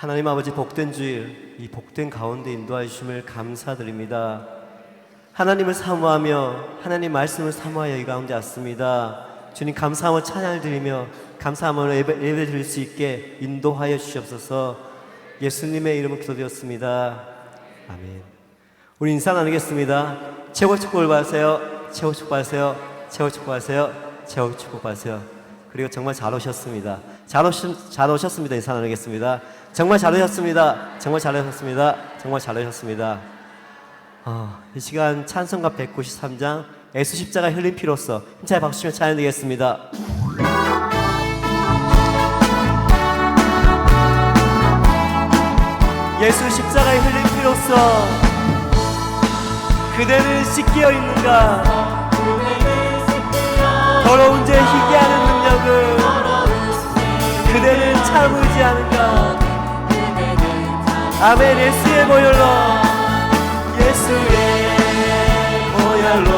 하나님 아버지, 복된 주일, 이 복된 가운데 인도하여 주심을 감사드립니다. 하나님을 사모하며 하나님 말씀을 사모하여 이 가운데 왔습니다. 주님, 감사함을 찬양을 드리며 감사함으로 예배 드릴 수 있게 인도하여 주시옵소서. 예수님의 이름으로 기도드렸습니다. 아멘. 우리 인사 나누겠습니다. 최고 축복을 받으세요. 최고 축복하세요. 최고 축복하세요. 최고 축복하세요. 그리고 정말 잘 오셨습니다. 잘 오셨습니다. 인사 나누겠습니다. 정말 잘 오셨습니다. 정말 잘 오셨습니다. 정말 잘 오셨습니다. 이 시간 찬송가 193장 예수 십자가 흘린 피로써 힘차게 박수치며 찬양드리겠습니다. 예수 십자가에 흘린 피로써 그대는 씻기어 있는가? 더러운 죄 희게 하는 능력을 그대는 참으지 않은가? 아멘. 예수의 보혈로, 예수의 보혈로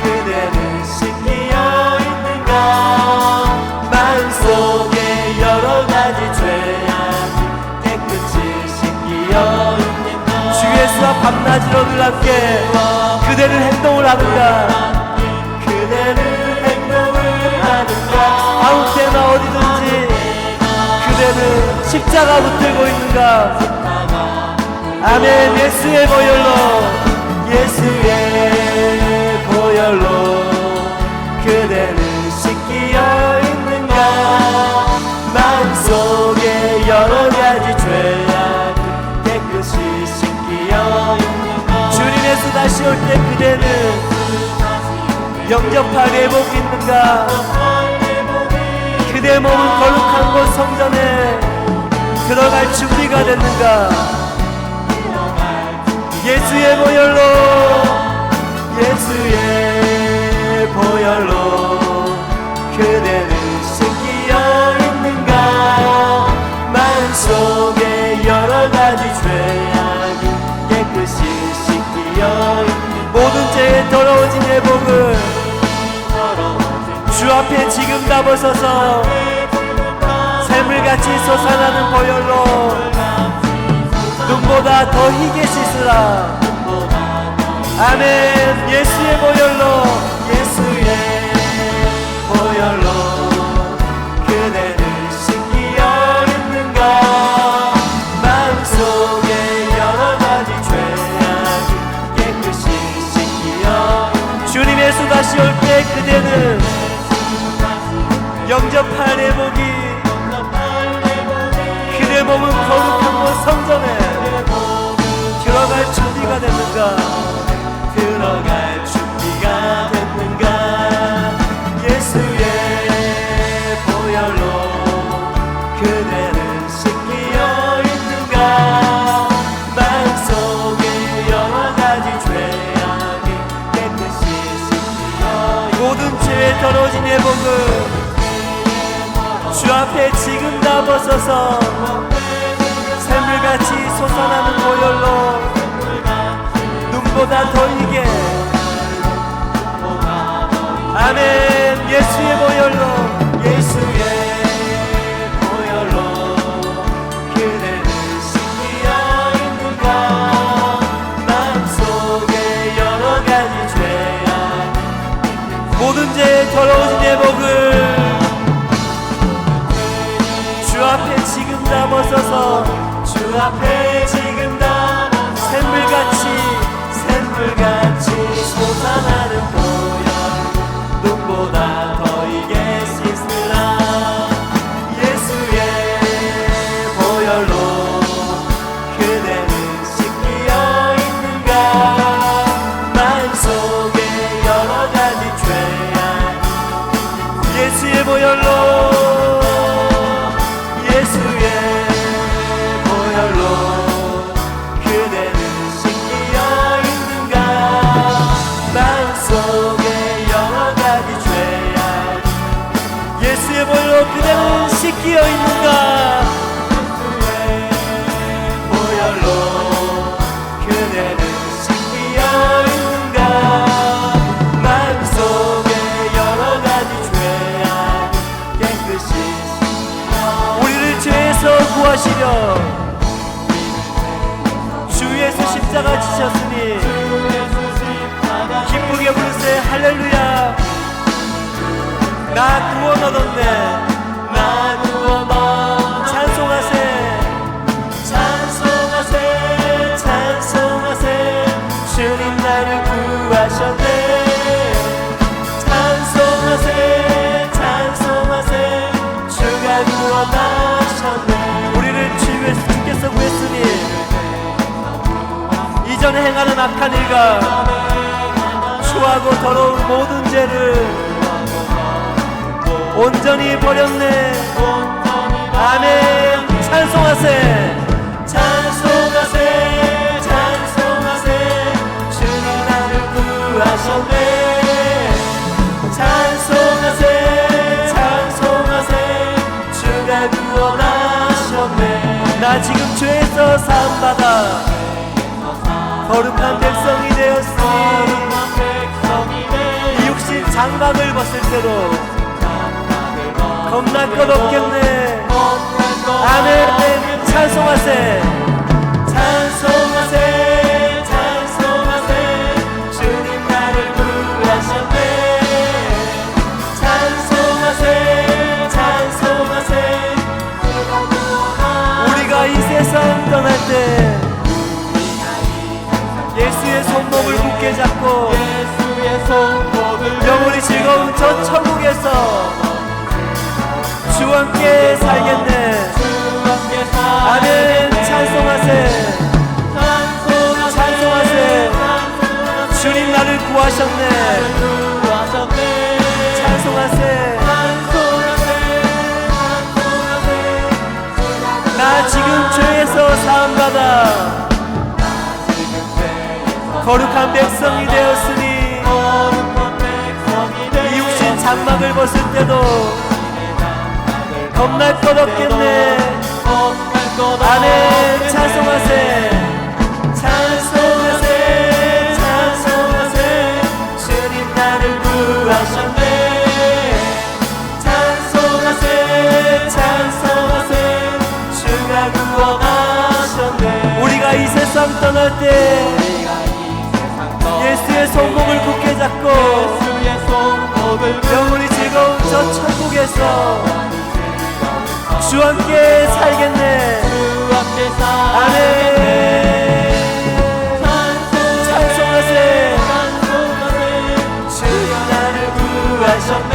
그대는 씻기어 있는가? 마음속에 여러 가지 죄악 깨끗이 씻기어 있는가? 주 예수와 밤낮으로 늘 함께 그대는 행동을 하는가? 그대는 행동을 하는가? 아무 때나 어디든지 그대는 십자가 붙들고 있는가? 아멘. 예수의 보혈로, 예수의 보혈로 그대는 씻기어 있는가? 마음속에 여러 가지 죄악 깨끗이 씻기어 있는가? 주님 예수 다시 올 때 그대는 영접할 회복이 있는가? 그대 몸은 거룩한 곳 성전에 들어갈 준비가 됐는가? 예수의 보혈로, 예수의 보혈로 그대는 씻기어 있는가? 마음속에 여러 가지 죄악이 깨끗이 씻기어 있는가? 모든 죄에 더러워진 회복을 주 앞에 지금 다 벗어서 샘물같이 솟아나는 보혈로 눈보다 더 희게 씻으라. 아멘. 예수의 보혈로, 예수의 보혈로 그대는 씻기어 있는가? 마음속에 여러 가지 죄악이 깨끗이 씻기어 있는가? 주님 예수 다시 올 때 그대는 영접할 회복이, 그대 몸은 거룩한 곳 성전에 들어갈 준비가 됐는가? 들어갈 준비가 됐는가? 예수의 보혈로 그대는 씻기어 있는가? 마음속에 여러 가지 죄악이 깨끗이 씻기어 있는가? 모든 죄에 더러워진 회복을 주 앞에 지금 다 벗어서 샘물같이 솟아나는 보혈로 눈보다 더 희게, 아멘. 예수의 보혈로, 예수의 보혈로 그대는 씻기어 있는가? 마음속에 여러 가지 죄악 모든 죄에 더러워진 회복을 주 앞에 지금 다 벗어서, 주 앞에 지금 다 샘물같이 솟아나는 보혈 눈보다 더 희게 씻으라. 예수의 보혈로 그대는 씻기어 있는가? 마음속에 여러 가지 죄악 예수의 보혈로, 예수의 보혈로 그대는 씻기어 있는가? 마음속에 여러 가지 죄악 예수의 보혈로 그대는 씻기어 있는가? 예수의 보혈로 그대는 씻기어 있는가? 마음속에 여러 가지 죄악 깨끗이 우리를 죄에서 도우시려 주 예수 십자가 지셨으니 기쁘게 부르세 할렐루야. 나 구원 얻었네. 나 구원 얻 찬송하세 찬송하세 찬송하세 주님 나를 구하셨네. 찬송하세 찬송하세 주가 구원하셨네. 우리를 주께서 구했으니 이전에 행하는 악한 일과 추하고 더러운 모든 죄를 온전히 버렸네. 아멘. 찬송하세 찬송하세 찬송하세 주님 나를 구하셨네. 찬송하세 찬송하세 주가 구원하셨네. 나 지금 죄에서 사함받아 거룩한 백성이 되었으니 이 육신 장막을 벗을 때도 겁날 것 없겠네. 아멘. 찬송하세 찬송하세 찬송하세 주님 나를 구하셨네. 찬송하세 찬송하세 우리가 이 세상 떠날 때 예수의 손목을 굳게 잡고 영원히 즐거운 저 천국에서 주와 함께 살겠네. 아멘. 찬송하세 찬송하세 주님 나를 구하셨네. 찬송하세 나 지금 죄에서 사함받아 거룩한 백성이 되었으니 이 육신 장막을 벗을 때도 겁날 것 없겠네. 아멘. 찬송하세 찬송하세 찬송하세 주님 나를 구하셨네. 찬송하세 찬송하세 주가 구원하셨네. 우리가 이 세상 떠날 때 예수의 손목을 굳게 잡고 영원히 즐거운 저 천국에서 주와 함께 살겠네. 아멘. 찬송하세 주님 나를 구하셨네.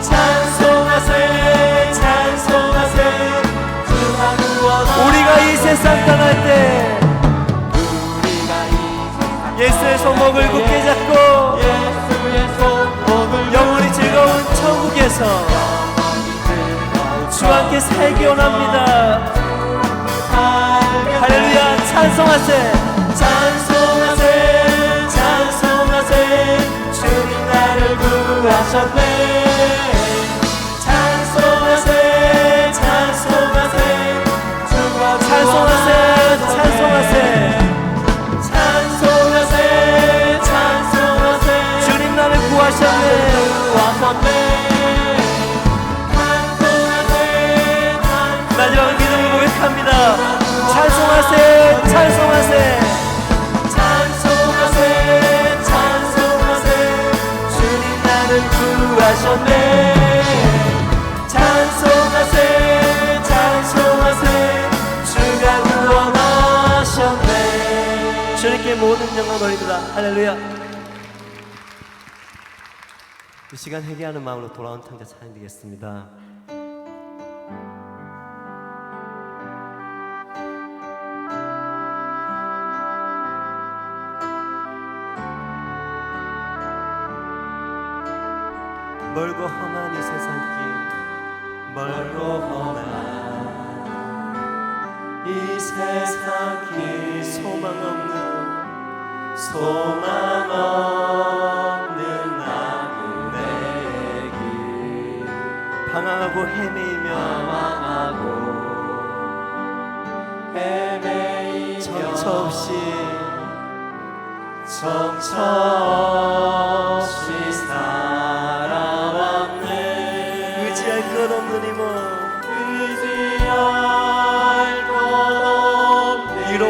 찬송하세 찬송하세 우리가 이 세상 떠날 때 예수의 손목을 굳게 잡고 영원히 즐거운 천국에서 주와 함께 살기 원합니다. 할렐루야. 찬송하세 찬송하세 찬송하세 주님 나를 구하셨네. 찬송하세 찬송하세 찬송하세 찬송하세 찬송하세 찬송하세 주님 나를 구하셨네. 마지막 믿음을 고백합니다. 찬송하세 찬송하세 찬송하세 찬송하세 주님 나를 구하셨네. 찬송하세 찬송하세 주가 구원하셨네. 주님께 모든 영광 돌립니다. 할렐루야. 이 시간 회개하는 마음으로 돌아온 탕자 찬양드리겠습니다. 멀고 험한 이 세상길 멀고 험한 이 세상길 소망 없는 나그네 길 방황하고 헤매이며 정처 없이 살아왔네. 의지할 것 없는 힘은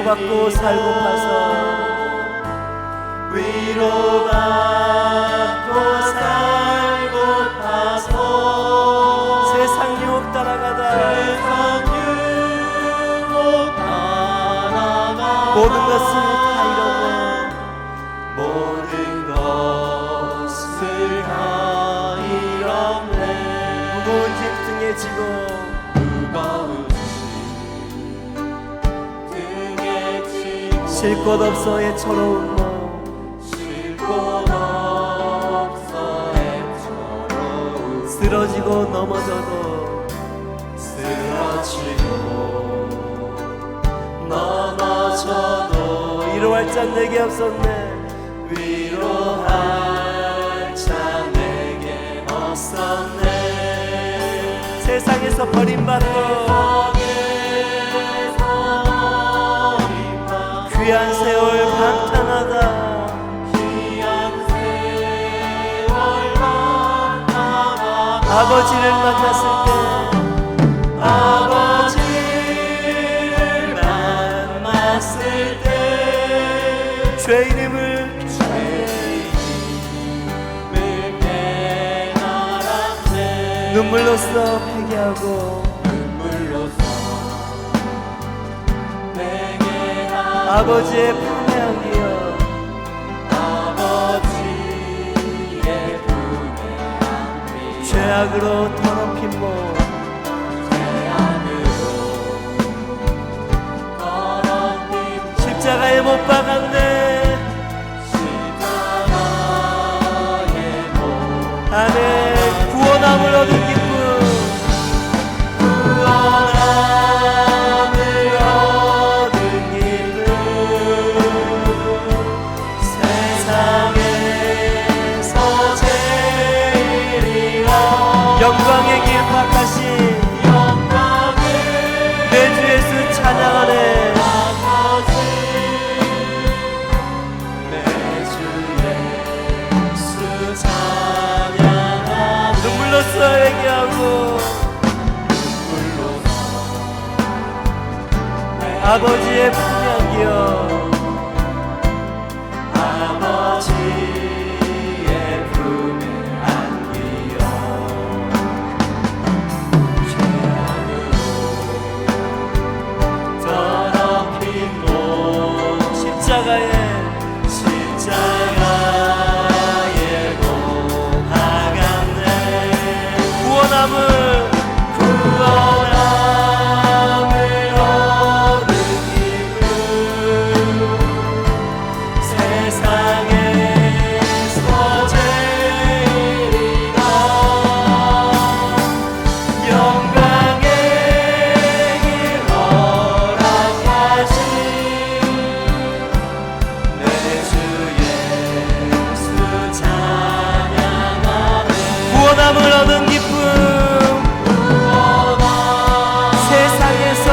위로받고 살고파서 위로받고 살고파서 세상 유혹 따라가다 모든 것을 다 잃었네 모든 것을 다 잃었네 무거운 짐 등에 지고 무거운 짐 등에 지고 쉴 곳 없어 애처로운 몸 쉴 곳 없어 애처로운 쓰러지고 넘어져도 쓰러지고 넘어져도 위로할 자 내게 없었네 위로할 자 내게 없었네 세상에서 버림받고 귀한 세월 방탕하다 아버지를 만났을 때 아버지를 만났을 때 죄인임을 깨달았네 눈물로써 회개하고 눈물로써 회개하고 아버지의 품에 안기어 아버지의 품에 안기어 죄악으로 더럽힌 몸 십자가에 못 박았네 아멘 구원함을 얻은 기쁨 구원함을 얻은 기쁨 세상에서 제일이라 영광의 길 바깥이 내 주 예수 찬양하네 눈물로써 회개하고 아버지의 품에 안기어 아버지의 품에 안기어 죄악으로 더럽힌 몸 십자가에 못 박았네 구원함을 얻은 기쁨 세상에서 제일이라 영광의 길 허락하신 내 주 예수 찬양하네 구원함을 얻은 기쁨 세상에서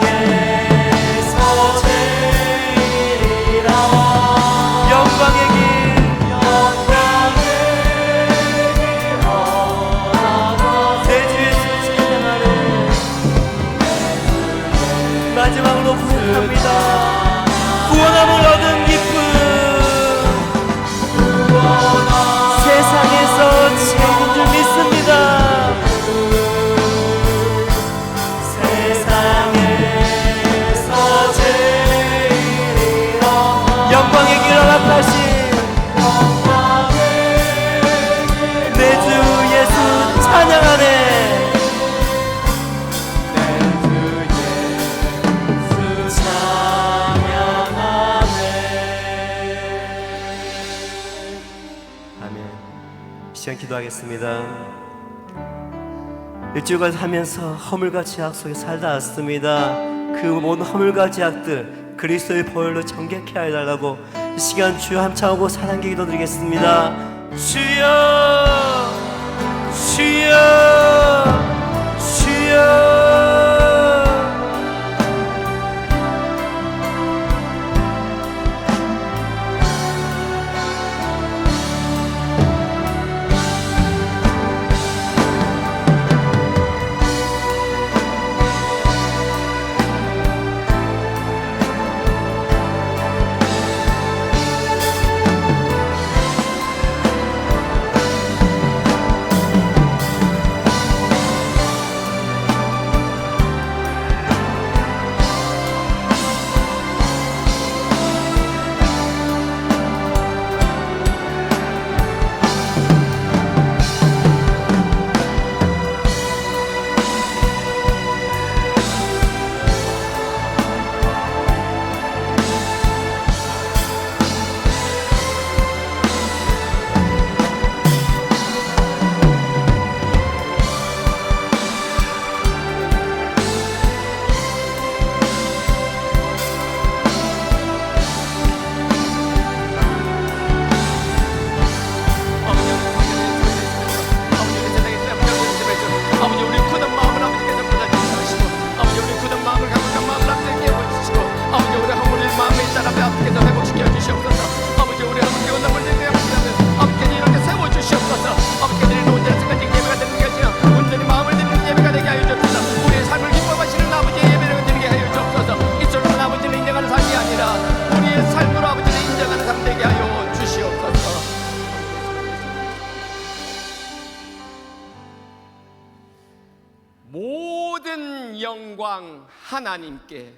세상에서 제일이라 영광의 길 내 주 예수 찬양하네 마지막으로 부탁합니다 구원함을 얻은 기쁨 세상에서 제일인 줄 믿습니다 세상에서 제일이라 영광의 길 허락하신 내 주 예수 찬양하네 내 주 예수 찬양하네 아멘. 시간 기도하겠습니다. 일주일간 하면서 허물과 제약 속에 살다 왔습니다. 그 모든 허물과 제약들 그리스도의 보혈로 정결케 해달라고 이 시간 주여 함창하고 사랑께 기도드리겠습니다. 주여 주여 주여 하여 주시옵소서. 모든 영광 하나님께.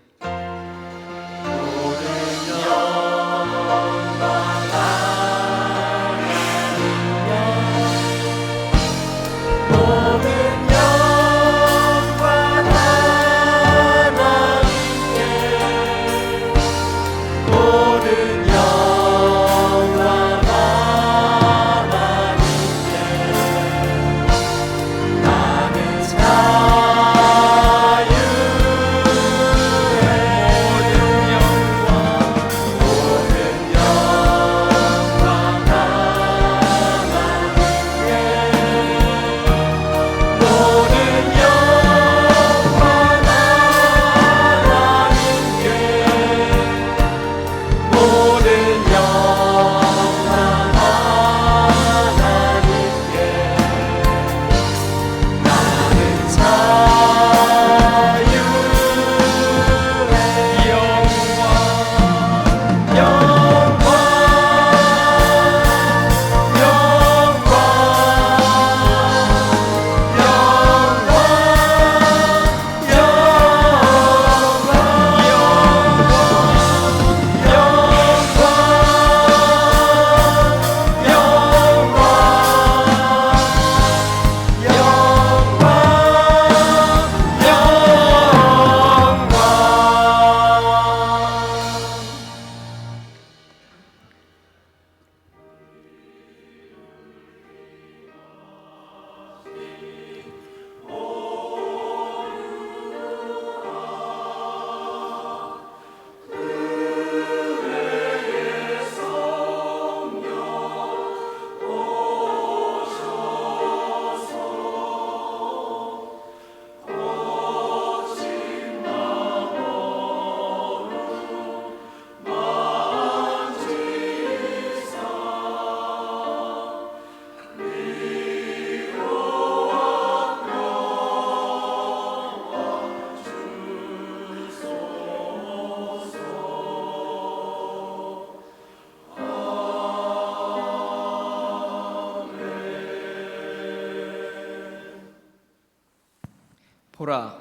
보라,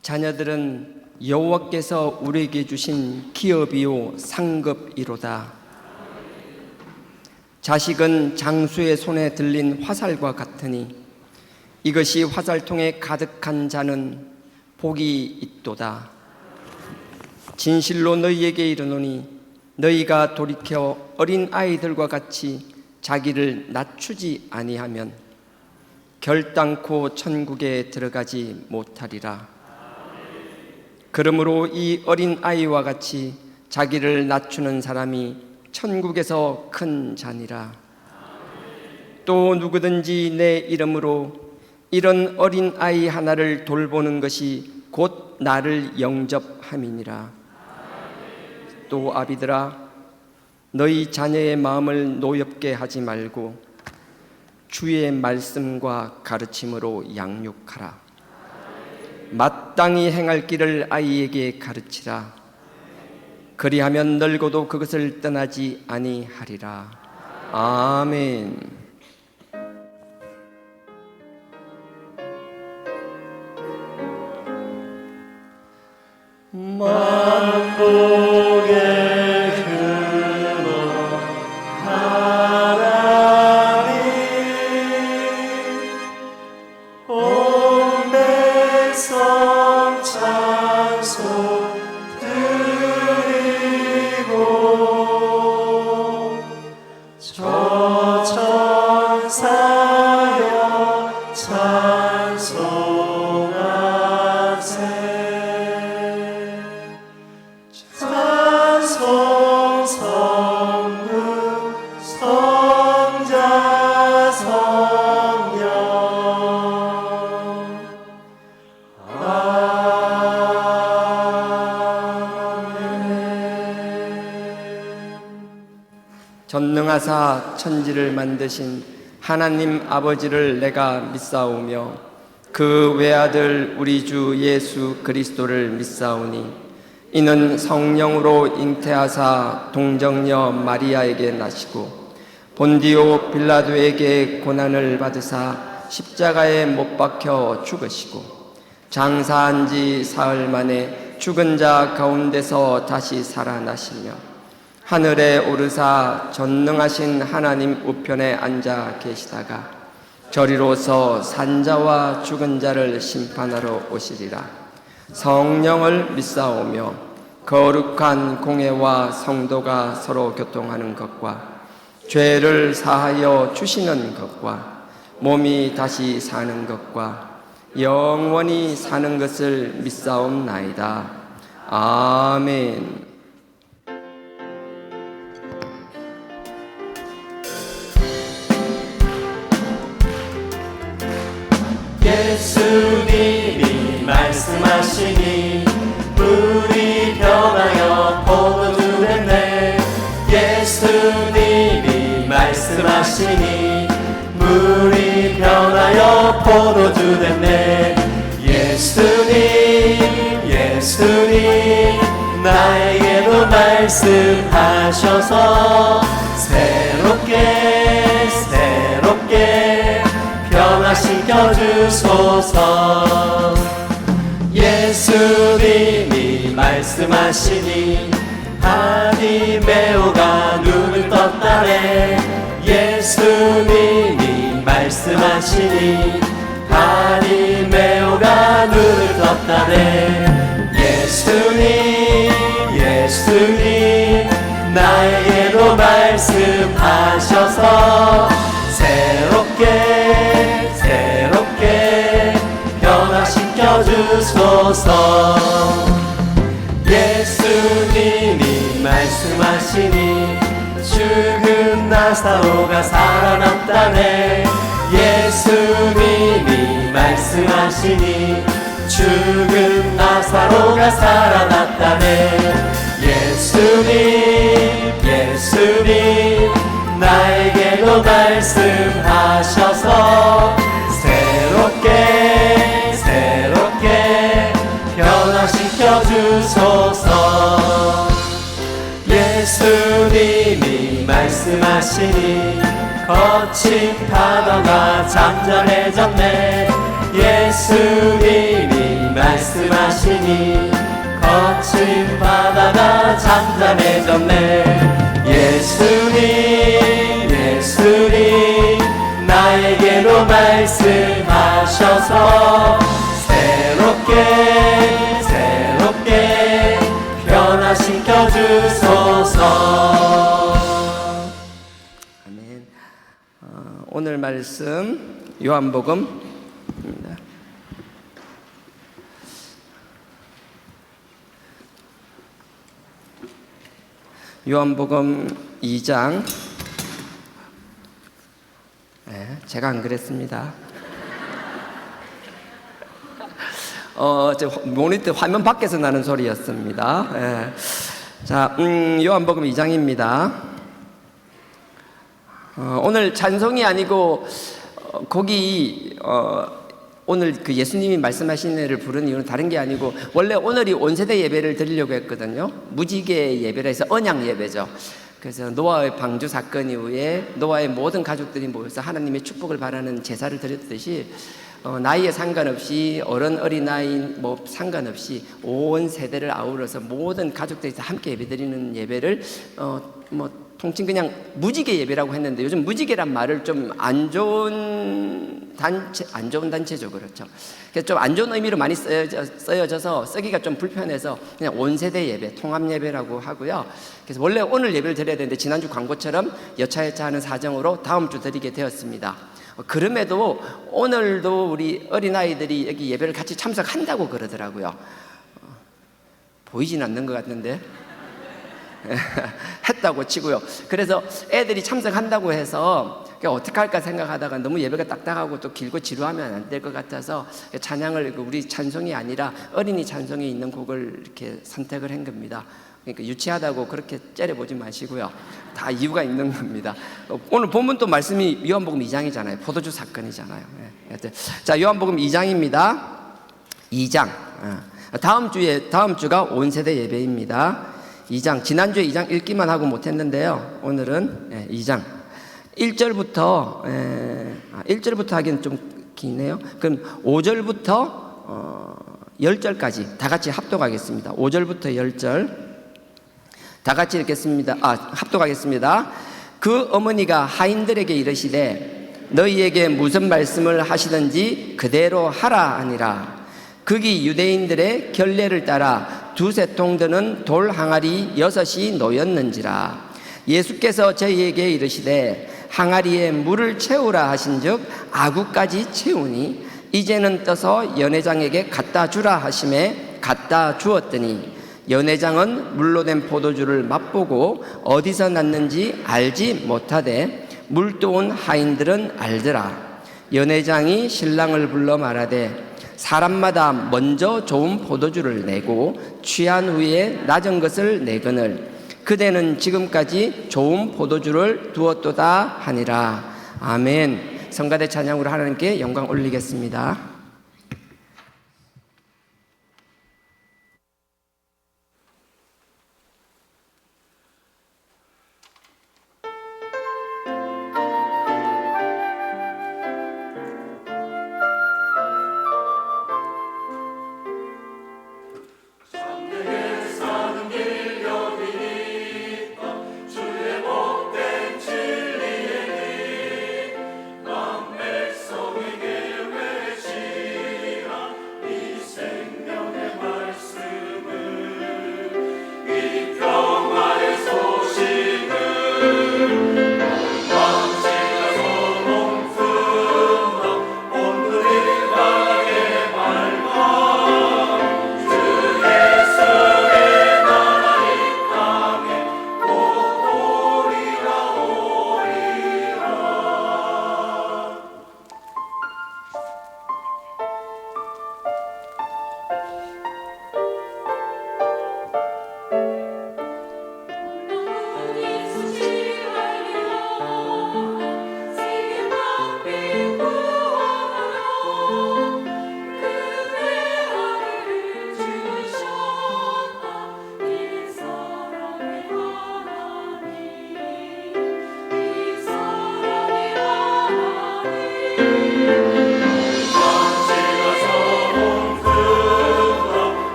자녀들은 여호와께서 우리에게 주신 기업이요 상급이로다. 자식은 장수의 손에 들린 화살과 같으니 이것이 화살통에 가득한 자는 복이 있도다. 진실로 너희에게 이르노니 너희가 돌이켜 어린 아이들과 같이 자기를 낮추지 아니하면 결단코 천국에 들어가지 못하리라. 그러므로 이 어린 아이와 같이 자기를 낮추는 사람이 천국에서 큰 자니라. 또 누구든지 내 이름으로 이런 어린 아이 하나를 돌보는 것이 곧 나를 영접함이니라. 또 아비들아, 너희 자녀의 마음을 노엽게 하지 말고 주의 말씀과 가르침으로 양육하라. 마땅히 행할 길을 아이에게 가르치라. 그리하면 늙어도 그것을 떠나지 아니하리라. 아멘. 만복의 근원 하나님, 온 백성 찬송 드리고 저 천사여 찬송하세. 찬송 성부 성자 성령 아멘. 전능하사 천지를 만드신 하나님 아버지를 내가 믿사오며 그 외아들 우리 주 예수 그리스도를 믿사오니 이는 성령으로 잉태하사 동정녀 마리아에게 나시고 본디오 빌라도에게 고난을 받으사 십자가에 못 박혀 죽으시고 장사한 지 사흘 만에 죽은 자 가운데서 다시 살아나시며 하늘에 오르사 전능하신 하나님 우편에 앉아 계시다가 저리로서 산자와 죽은 자를 심판하러 오시리라. 성령을 믿사오며 거룩한 공회와 성도가 서로 교통하는 것과 죄를 사하여 주시는 것과 몸이 다시 사는 것과 영원히 사는 것을 믿사옵나이다. 아멘. 예수님이 말씀하시니 물이 변하여 포도주 됐네. 예수님이 말씀하시니 물이 변하여 포도주 됐네. 예수님 나에게도 말씀하셔서 새롭게 변화시켜 주소서. 예수님이 말씀하시니 바디메오가 눈을 떴다네. 예수님이 말씀하시니 바디메오가 눈을 떴다네. 예수님 나에게도 말씀하셔서 새롭게 변화시켜 주소서. 예수님이 말씀하시니 죽은 나사로가 살아났다네. 예수님이 말씀하시니 죽은 나사로가 살아났다네. 예수님 나에게도 말씀하셔서 새롭게 변화시켜 주소서. 예수님이 말씀하시니 거친 파도가 잠잠해졌네. 예수님이 말씀하시니 거친 바다가 잠잠해졌네. 예수님 나에게도 말씀하셔서 새롭게 변화시켜 주소서. 아멘. 오늘 말씀 요한복음입니다. 요한복음 2장. 제가 안 그랬습니다. 저 모니터 화면 밖에서 나는 소리였습니다. 자, 요한복음 2장입니다. 오늘 찬송이 아니고 거기 오늘 그 예수님이 말씀하신 애를 부른 이유는 다른 게 아니고 원래 오늘이 온세대 예배를 드리려고 했거든요. 무지개 예배라 해서 언약 예배죠. 그래서 노아의 방주 사건 이후에 노아의 모든 가족들이 모여서 하나님의 축복을 바라는 제사를 드렸듯이 나이에 상관없이 어른 어린아이 뭐 상관없이 온 세대를 아우러서 모든 가족들이 다 함께 예배드리는 예배를 뭐 통칭 그냥 무지개 예배라고 했는데 요즘 무지개란 말을 좀 안 좋은 단체죠. 그렇죠. 그래서 좀 안 좋은 의미로 많이 쓰여져서 쓰기가 좀 불편해서 그냥 온세대 예배, 통합 예배라고 하고요. 그래서 원래 오늘 예배를 드려야 되는데 지난주 광고처럼 여차여차 하는 사정으로 다음 주 드리게 되었습니다. 그럼에도 오늘도 우리 어린아이들이 여기 예배를 같이 참석한다고 그러더라고요. 보이진 않는 것 같는데 했다고 치고요. 그래서 애들이 참석한다고 해서 어떻게 할까 생각하다가 너무 예배가 딱딱하고 또 길고 지루하면 안 될 것 같아서 찬양을 우리 찬송이 아니라 어린이 찬송이 있는 곡을 이렇게 선택을 한 겁니다. 그러니까 유치하다고 그렇게 째려보지 마시고요. 다 이유가 있는 겁니다. 오늘 본문 또 말씀이 요한복음 2장이잖아요. 포도주 사건이잖아요. 자, 요한복음 2장입니다. 2장. 다음 주가 온 세대 예배입니다. 2장, 지난주에 2장 읽기만 하고 못했는데요. 오늘은 2장 1절부터 하기는 좀 기네요. 그럼 5절부터 10절까지 다 같이 합독하겠습니다. 5절부터 10절 다 같이 읽겠습니다. 합독하겠습니다. 그 어머니가 하인들에게 이르시되 너희에게 무슨 말씀을 하시든지 그대로 하라 하니라. 그기 유대인들의 결례를 따라 두세 통 드는 돌 항아리 6이 놓였는지라. 예수께서 저희에게 이르시되 항아리에 물을 채우라 하신즉 아구까지 채우니 이제는 떠서 연회장에게 갖다 주라 하심에 갖다 주었더니 연회장은 물로 된 포도주를 맛보고 어디서 났는지 알지 못하되 물도온 하인들은 알더라. 연회장이 신랑을 불러 말하되 사람마다 먼저 좋은 포도주를 내고 취한 후에 낮은 것을 내거늘 그대는 지금까지 좋은 포도주를 두었도다 하니라. 아멘. 성가대 찬양으로 하나님께 영광 올리겠습니다.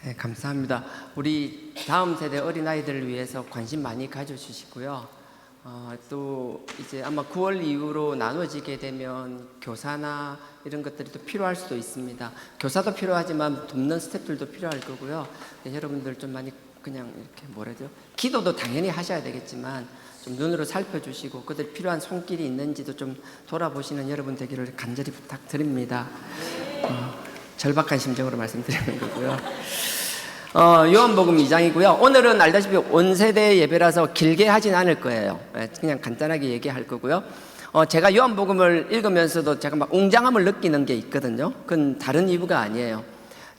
네, 감사합니다. 우리 다음 세대 어린아이들을 위해서 관심 많이 가져주시고요. 또 이제 아마 9월 이후로 나눠지게 되면 교사나 이런 것들이 또 필요할 수도 있습니다. 교사도 필요하지만 돕는 스태프들도 필요할 거고요. 네, 여러분들 좀 많이 그냥 이렇게 뭐라죠? 기도도 당연히 하셔야 되겠지만 좀 눈으로 살펴주시고 그들 필요한 손길이 있는지도 좀 돌아보시는 여러분 되기를 간절히 부탁드립니다. 절박한 심정으로 말씀드리는 거고요. 요한복음 2장이고요. 오늘은 알다시피 온세대 예배라서 길게 하진 않을 거예요. 그냥 간단하게 얘기할 거고요. 제가 요한복음을 읽으면서도 제가 막 웅장함을 느끼는 게 있거든요. 그건 다른 이유가 아니에요.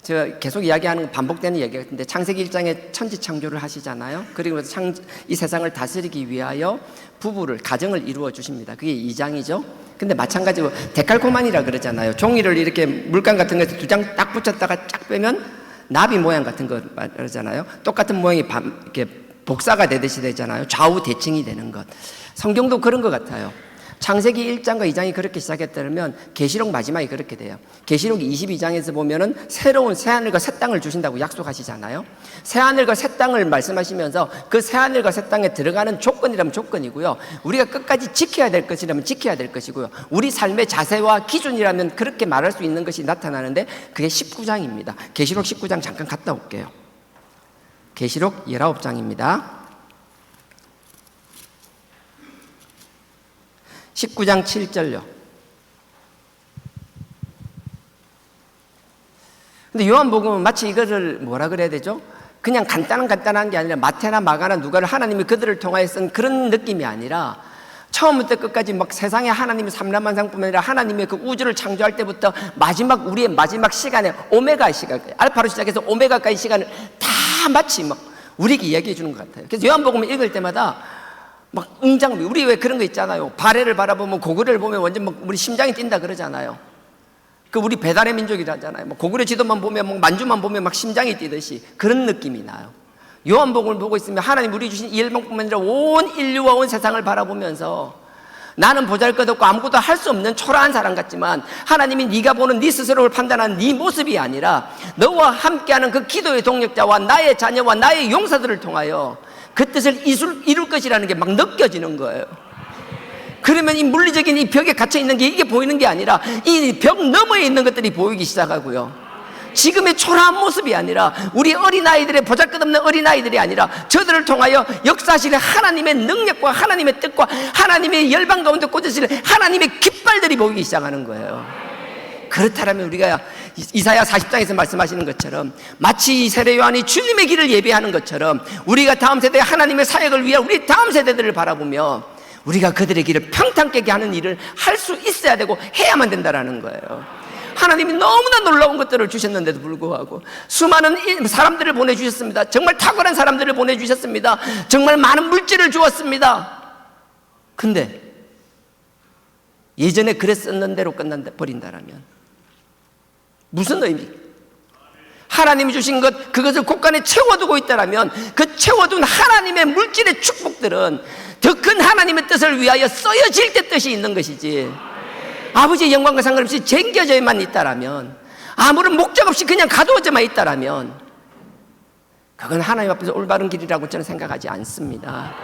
제가 계속 이야기하는 건 반복되는 얘기 같은데, 창세기 1장에 천지 창조를 하시잖아요. 그리고 이 세상을 다스리기 위하여 부부를, 가정을 이루어 주십니다. 그게 2장이죠. 근데 마찬가지로 데칼코마니라 그러잖아요. 종이를 이렇게 물감 같은 거에서 2장 딱 붙였다가 쫙 빼면 나비 모양 같은 거 말하잖아요. 똑같은 모양이 이렇게 복사가 되듯이 되잖아요. 좌우 대칭이 되는 것. 성경도 그런 것 같아요. 창세기 1장과 2장이 그렇게 시작했다면 계시록 마지막이 그렇게 돼요. 계시록 22장에서 보면은 새로운 새하늘과 새 땅을 주신다고 약속하시잖아요. 새하늘과 새 땅을 말씀하시면서 그 새하늘과 새 땅에 들어가는 조건이라면 조건이고요, 우리가 끝까지 지켜야 될 것이라면 지켜야 될 것이고요, 우리 삶의 자세와 기준이라면 그렇게 말할 수 있는 것이 나타나는데, 그게 19장입니다. 계시록 19장 잠깐 갔다 올게요. 계시록 19장입니다. 19장 7절요. 근데 요한복음은 마치 이것을 뭐라 그래야 되죠? 그냥 간단한 게 아니라 마태나 마가나 누가를 하나님이 그들을 통하여 쓴 그런 느낌이 아니라, 처음부터 끝까지 막 세상에 하나님이 삼라만상뿐만 아니라 하나님의 그 우주를 창조할 때부터 우리의 마지막 시간에 오메가 시간, 알파로 시작해서 오메가까지 시간을 다 마치 막 우리에게 이야기해 주는 것 같아요. 그래서 요한복음을 읽을 때마다 막 웅장미, 우리 왜 그런 거 있잖아요. 발해를 바라보면, 고구려를 보면 완전 막 우리 심장이 뛴다 그러잖아요. 그 우리 배달의 민족이라잖아요. 뭐 고구려 지도만 보면, 뭐 만주만 보면 막 심장이 뛰듯이 그런 느낌이 나요. 요한복음을 보고 있으면 하나님 우리 주신 이 멸망뿐만 아니라 온 인류와 온 세상을 바라보면서, 나는 보잘것없고 아무것도 할 수 없는 초라한 사람 같지만 하나님이 네가 보는 네 스스로를 판단하는 네 모습이 아니라 너와 함께하는 그 기도의 동력자와 나의 자녀와 나의 용사들을 통하여 그 뜻을 이룰 것이라는 게 막 느껴지는 거예요. 그러면 이 물리적인 이 벽에 갇혀 있는 게 이게 보이는 게 아니라 이 벽 너머에 있는 것들이 보이기 시작하고요, 지금의 초라한 모습이 아니라 우리 어린아이들의, 보잘것없는 어린아이들이 아니라 저들을 통하여 역사하시는 하나님의 능력과 하나님의 뜻과 하나님의 열방 가운데 꽂으시는 하나님의 깃발들이 보이기 시작하는 거예요. 그렇다면 우리가 이사야 40장에서 말씀하시는 것처럼, 마치 이 세례 요한이 주님의 길을 예배하는 것처럼, 우리가 다음 세대의 하나님의 사역을 위해 우리 다음 세대들을 바라보며 우리가 그들의 길을 평탄케 하는 일을 할 수 있어야 되고 해야만 된다라는 거예요. 하나님이 너무나 놀라운 것들을 주셨는데도 불구하고 수많은 사람들을 보내주셨습니다. 정말 탁월한 사람들을 보내주셨습니다. 정말 많은 물질을 주었습니다. 근데 예전에 그랬었는 대로 버린다라면 무슨 의미? 하나님이 주신 것, 그것을 곳간에 채워두고 있다라면 그 채워둔 하나님의 물질의 축복들은 더 큰 하나님의 뜻을 위하여 쓰여질 때 뜻이 있는 것이지, 아버지의 영광과 상관없이 쟁겨져만 있다라면, 아무런 목적 없이 그냥 가두어져만 있다라면 그건 하나님 앞에서 올바른 길이라고 저는 생각하지 않습니다.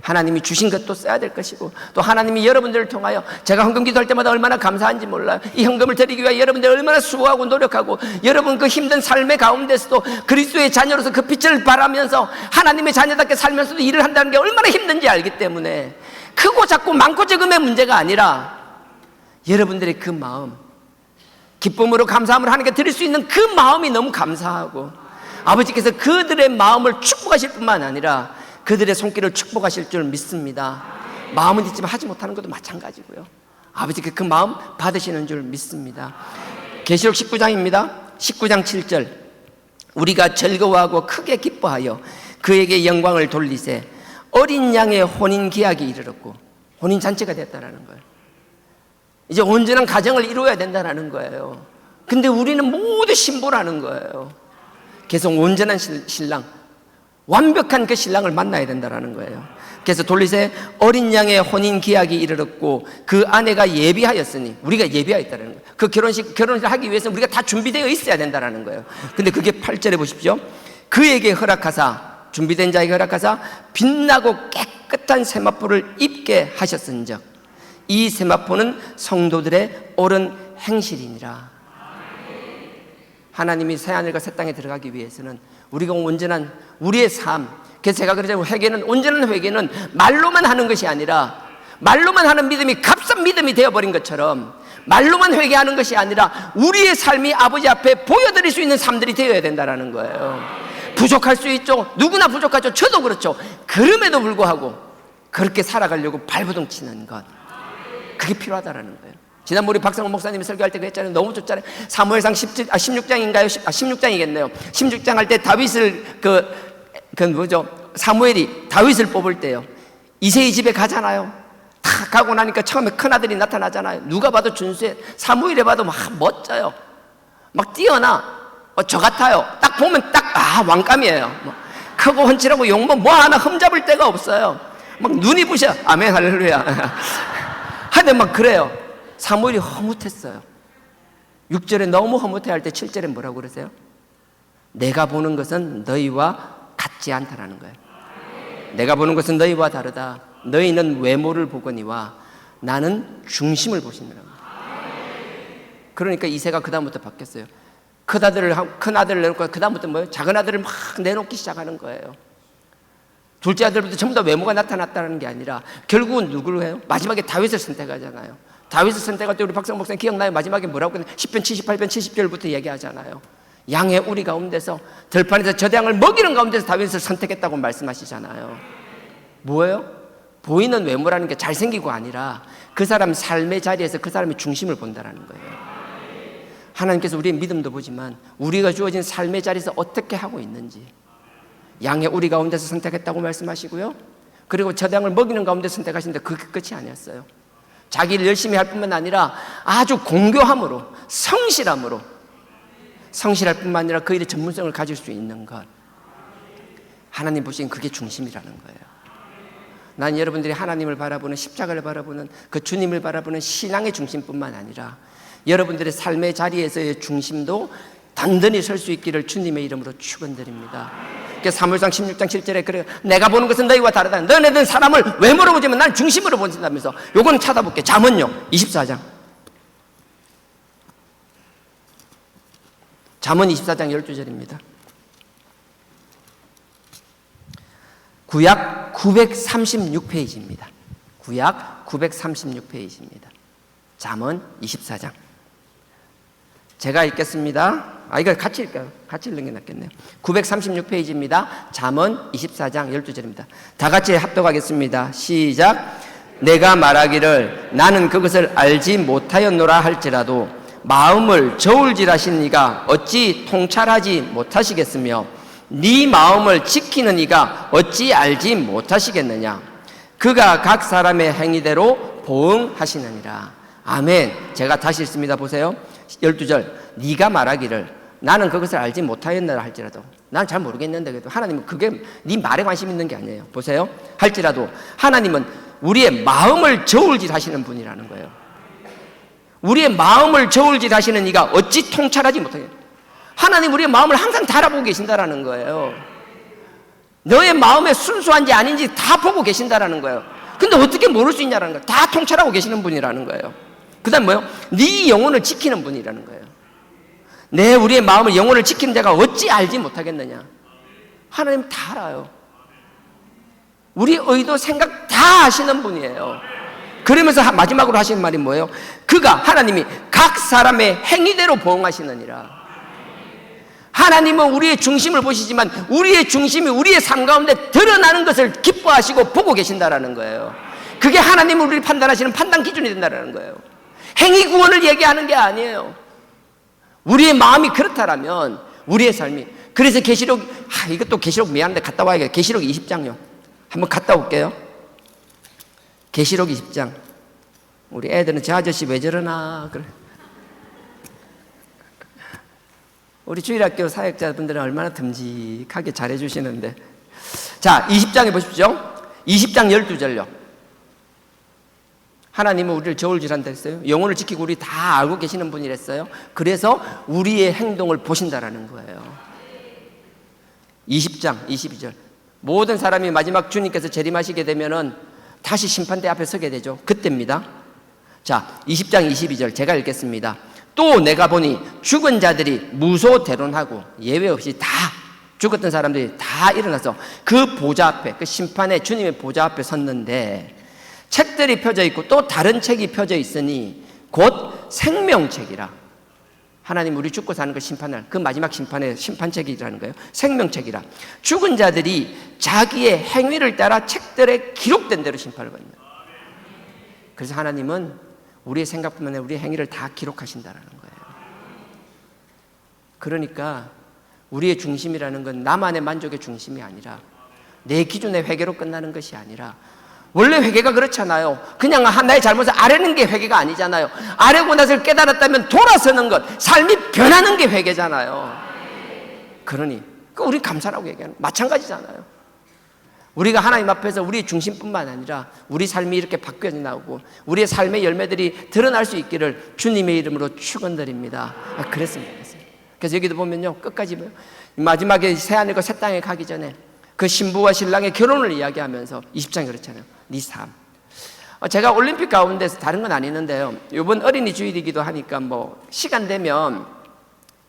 하나님이 주신 것도 써야 될 것이고, 또 하나님이 여러분들을 통하여, 제가 헌금 기도할 때마다 얼마나 감사한지 몰라요. 이 헌금을 드리기 위해 여러분들 얼마나 수고하고 노력하고, 여러분 그 힘든 삶의 가운데서도 그리스도의 자녀로서 그 빛을 발하면서 하나님의 자녀답게 살면서도 일을 한다는 게 얼마나 힘든지 알기 때문에, 크고 작고 많고 적음의 문제가 아니라 여러분들의 그 마음, 기쁨으로 감사함을 하나님께 드릴 수 있는 그 마음이 너무 감사하고, 아버지께서 그들의 마음을 축복하실 뿐만 아니라 그들의 손길을 축복하실 줄 믿습니다. 마음은 있지만 하지 못하는 것도 마찬가지고요, 아버지께 그 마음 받으시는 줄 믿습니다. 계시록 19장입니다. 19장 7절, 우리가 즐거워하고 크게 기뻐하여 그에게 영광을 돌리세 어린 양의 혼인 기약이 이르렀고, 혼인 잔치가 됐다라는 거예요. 이제 온전한 가정을 이루어야 된다는 거예요. 근데 우리는 모두 신부라는 거예요. 계속 온전한 신랑, 완벽한 그 신랑을 만나야 된다는 거예요. 그래서 돌리세 어린 양의 혼인 기약이 이르렀고 그 아내가 예비하였으니, 우리가 예비하였다는 거예요. 그 결혼을 하기 위해서는 우리가 다 준비되어 있어야 된다는 거예요. 근데 그게 8절에 보십시오. 그에게 허락하사, 준비된 자에게 허락하사 빛나고 깨끗한 세마포를 입게 하셨은즉 이 세마포는 성도들의 옳은 행실이니라. 하나님이 새하늘과 새 땅에 들어가기 위해서는 우리가 온전한 우리의 삶, 그래서 제가 그러잖아요, 회개는, 온전한 회개는 말로만 하는 것이 아니라, 말로만 하는 믿음이 값싼 믿음이 되어버린 것처럼 말로만 회개하는 것이 아니라 우리의 삶이 아버지 앞에 보여드릴 수 있는 삶들이 되어야 된다는 거예요. 부족할 수 있죠. 누구나 부족하죠. 저도 그렇죠. 그럼에도 불구하고 그렇게 살아가려고 발버둥 치는 것, 그게 필요하다라는 거예요. 지난번에 박상훈 목사님이 설교할 때 그랬잖아요. 너무 좋잖아요. 사무엘상 16장인가요? 16장이겠네요. 16장 할 때 다윗을 사무엘이 다윗을 뽑을 때요. 이새의 집에 가잖아요. 다 가고 나니까 처음에 큰아들이 나타나잖아요. 누가 봐도 준수해. 사무엘이 봐도 막 멋져요. 막 뛰어나. 저 같아요. 딱 보면 왕감이에요. 크고 헌칠하고 용모 뭐 하나 흠잡을 데가 없어요. 막 눈이 부셔. 아멘 할렐루야. 하여튼 막 그래요. 사무엘이 허무했어요. 6절에 너무 허무해할 때 7절에 뭐라고 그러세요? 내가 보는 것은 너희와 같지 않다라는 거예요. 내가 보는 것은 너희와 다르다. 너희는 외모를 보거니와 나는 중심을 보신다는 거예요. 그러니까 이새가 그 다음부터 바뀌었어요. 큰 아들을 내놓고 그 다음부터 뭐예요? 작은 아들을 막 내놓기 시작하는 거예요. 둘째 아들부터 전부 다 외모가 나타났다는 게 아니라 결국은 누구를 해요? 마지막에 다윗을 선택하잖아요. 다윗을 선택할 때 우리 박상 목사님 기억나요? 마지막에 뭐라고 했나요? 10편 78편 70절부터 얘기하잖아요. 양의 우리 가운데서 들판에서 저대양을 먹이는 가운데서 다윗을 선택했다고 말씀하시잖아요. 뭐예요? 보이는 외모라는 게 잘생기고 아니라 그 사람 삶의 자리에서 그 사람의 중심을 본다는 거예요. 하나님께서 우리의 믿음도 보지만 우리가 주어진 삶의 자리에서 어떻게 하고 있는지, 양의 우리 가운데서 선택했다고 말씀하시고요. 그리고 저대양을 먹이는 가운데 선택하시는데 그게 끝이 아니었어요. 자기를 열심히 할 뿐만 아니라 아주 공교함으로 성실할 뿐만 아니라 그 일의 전문성을 가질 수 있는 것, 하나님 보시기엔 그게 중심이라는 거예요. 난 여러분들이 하나님을 바라보는, 십자가를 바라보는, 그 주님을 바라보는 신앙의 중심뿐만 아니라 여러분들의 삶의 자리에서의 중심도 단단히 설 수 있기를 주님의 이름으로 축원드립니다. 사무엘상 16장 7절에 그래, 내가 보는 것은 너희와 다르다. 너네들은 사람을 외모로 보지만 난 중심으로 본다면서. 요건 찾아볼게. 잠언요 24장. 잠언 24장 12절입니다. 구약 936페이지입니다. 구약 936페이지입니다. 잠언 24장. 제가 읽겠습니다. 이거 같이 읽어요. 같이 읽는 게 낫겠네요. 936페이지입니다. 잠언 24장 12절입니다. 다 같이 합독하겠습니다. 시작. 내가 말하기를 나는 그것을 알지 못하였노라 할지라도 마음을 저울질하시는 이가 어찌 통찰하지 못하시겠으며 네 마음을 지키는 이가 어찌 알지 못하시겠느냐. 그가 각 사람의 행위대로 보응하시느니라. 아멘. 제가 다시 읽습니다. 보세요. 12절. 네가 말하기를 나는 그것을 알지 못하였느라 할지라도, 난 잘 모르겠는데 그래도 하나님은 그게 네 말에 관심 있는 게 아니에요. 보세요. 할지라도 하나님은 우리의 마음을 저울질하시는 분이라는 거예요. 우리의 마음을 저울질하시는 이가 어찌 통찰하지 못하게. 하나님 우리의 마음을 항상 다 알아보고 계신다라는 거예요. 너의 마음에 순수한지 아닌지 다 보고 계신다라는 거예요. 근데 어떻게 모를 수 있냐라는 거예요. 다 통찰하고 계시는 분이라는 거예요. 그 다음 뭐예요? 네 영혼을 지키는 분이라는 거예요. 우리의 마음을, 영혼을 지키는 자가 어찌 알지 못하겠느냐. 하나님 다 알아요. 우리 의도, 생각 다 아시는 분이에요. 그러면서 마지막으로 하시는 말이 뭐예요? 하나님이 각 사람의 행위대로 보응하시느니라. 하나님은 우리의 중심을 보시지만 우리의 중심이 우리의 삶 가운데 드러나는 것을 기뻐하시고 보고 계신다라는 거예요. 그게 하나님은 우리를 판단하시는 판단 기준이 된다라는 거예요. 행위 구원을 얘기하는 게 아니에요. 우리의 마음이 그렇다라면 우리의 삶이. 그래서 계시록, 이것도 계시록 미안한데 갔다 와야겠어요. 계시록 20장요. 한번 갔다 올게요. 계시록 20장. 우리 애들은 저 아저씨 왜 저러나 그래. 우리 주일학교 사역자분들은 얼마나 듬직하게 잘해주시는데. 자, 20장에 보십시오. 20장 12절요. 하나님은 우리를 저울질한다 했어요. 영혼을 지키고 우리 다 알고 계시는 분이랬어요. 그래서 우리의 행동을 보신다라는 거예요. 20장 22절. 모든 사람이 마지막 주님께서 재림하시게 되면은 다시 심판대 앞에 서게 되죠. 그때입니다. 자, 20장 22절 제가 읽겠습니다. 또 내가 보니 죽은 자들이 무소대론하고 예외 없이 다 죽었던 사람들이 다 일어나서 그 보좌 앞에, 그 심판의 주님의 보좌 앞에 섰는데 책들이 펴져 있고 또 다른 책이 펴져 있으니 곧 생명책이라. 하나님 우리 죽고 사는 걸 심판할 그 마지막 심판의 심판책이라는 거예요. 생명책이라. 죽은 자들이 자기의 행위를 따라 책들에 기록된 대로 심판을 받는다. 그래서 하나님은 우리의 생각뿐만 아니라 우리의 행위를 다 기록하신다라는 거예요. 그러니까 우리의 중심이라는 건 나만의 만족의 중심이 아니라 내 기준의 회개로 끝나는 것이 아니라, 원래 회개가 그렇잖아요. 그냥 나의 잘못을 아뢰는 게 회개가 아니잖아요. 아뢰고 나서 깨달았다면 돌아서는 것, 삶이 변하는 게 회개잖아요. 그러니 우리 감사라고 얘기하는 마찬가지잖아요. 우리가 하나님 앞에서 우리의 중심뿐만 아니라 우리 삶이 이렇게 바뀌어 나오고 우리의 삶의 열매들이 드러날 수 있기를 주님의 이름으로 축원드립니다. 그랬으면 좋겠어요. 그래서 여기도 보면요, 끝까지 마지막에 새하늘과 새 땅에 가기 전에 그 신부와 신랑의 결혼을 이야기하면서 20장에 그렇잖아요. 네 삶. 제가 올림픽 가운데서 다른 건 아니는데요, 이번 어린이 주일이기도 하니까 뭐 시간 되면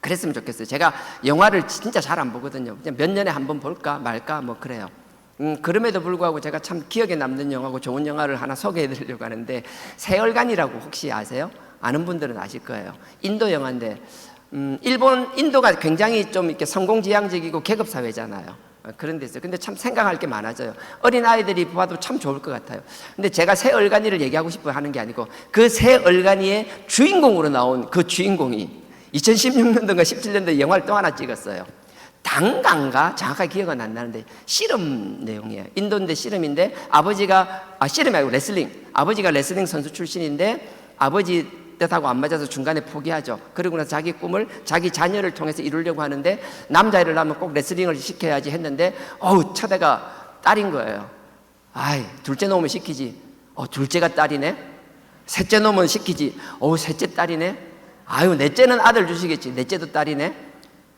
그랬으면 좋겠어요. 제가 영화를 진짜 잘 안 보거든요. 그냥 몇 년에 한 번 볼까 말까 뭐 그래요. 그럼에도 불구하고 제가 참 기억에 남는 영화고 좋은 영화를 하나 소개해 드리려고 하는데, 세월간이라고 혹시 아세요? 아는 분들은 아실 거예요. 인도 영화인데, 인도가 굉장히 좀 이렇게 성공지향적이고 계급사회잖아요. 그런 데 있어요. 근데 참 생각할 게 많아져요. 어린아이들이 봐도 참 좋을 것 같아요. 근데 제가 새 얼간이를 얘기하고 싶어 하는 게 아니고, 그 새 얼간이의 주인공으로 나온 그 주인공이 2016년도인가 17년도에 영화를 또 하나 찍었어요. 당간가 정확하게 기억은 안 나는데 씨름 내용이에요. 인도인데 씨름인데 씨름이 아니고 레슬링. 아버지가 레슬링 선수 출신인데 아버지 뜻하고 안 맞아서 중간에 포기하죠. 그러고 나서 자기 꿈을 자기 자녀를 통해서 이루려고 하는데, 남자애를 낳으면 꼭 레슬링을 시켜야지 했는데 첫애가 딸인 거예요. 둘째 놈은 시키지. 둘째가 딸이네. 셋째 놈은 시키지. 셋째 딸이네. 넷째는 아들 주시겠지. 넷째도 딸이네.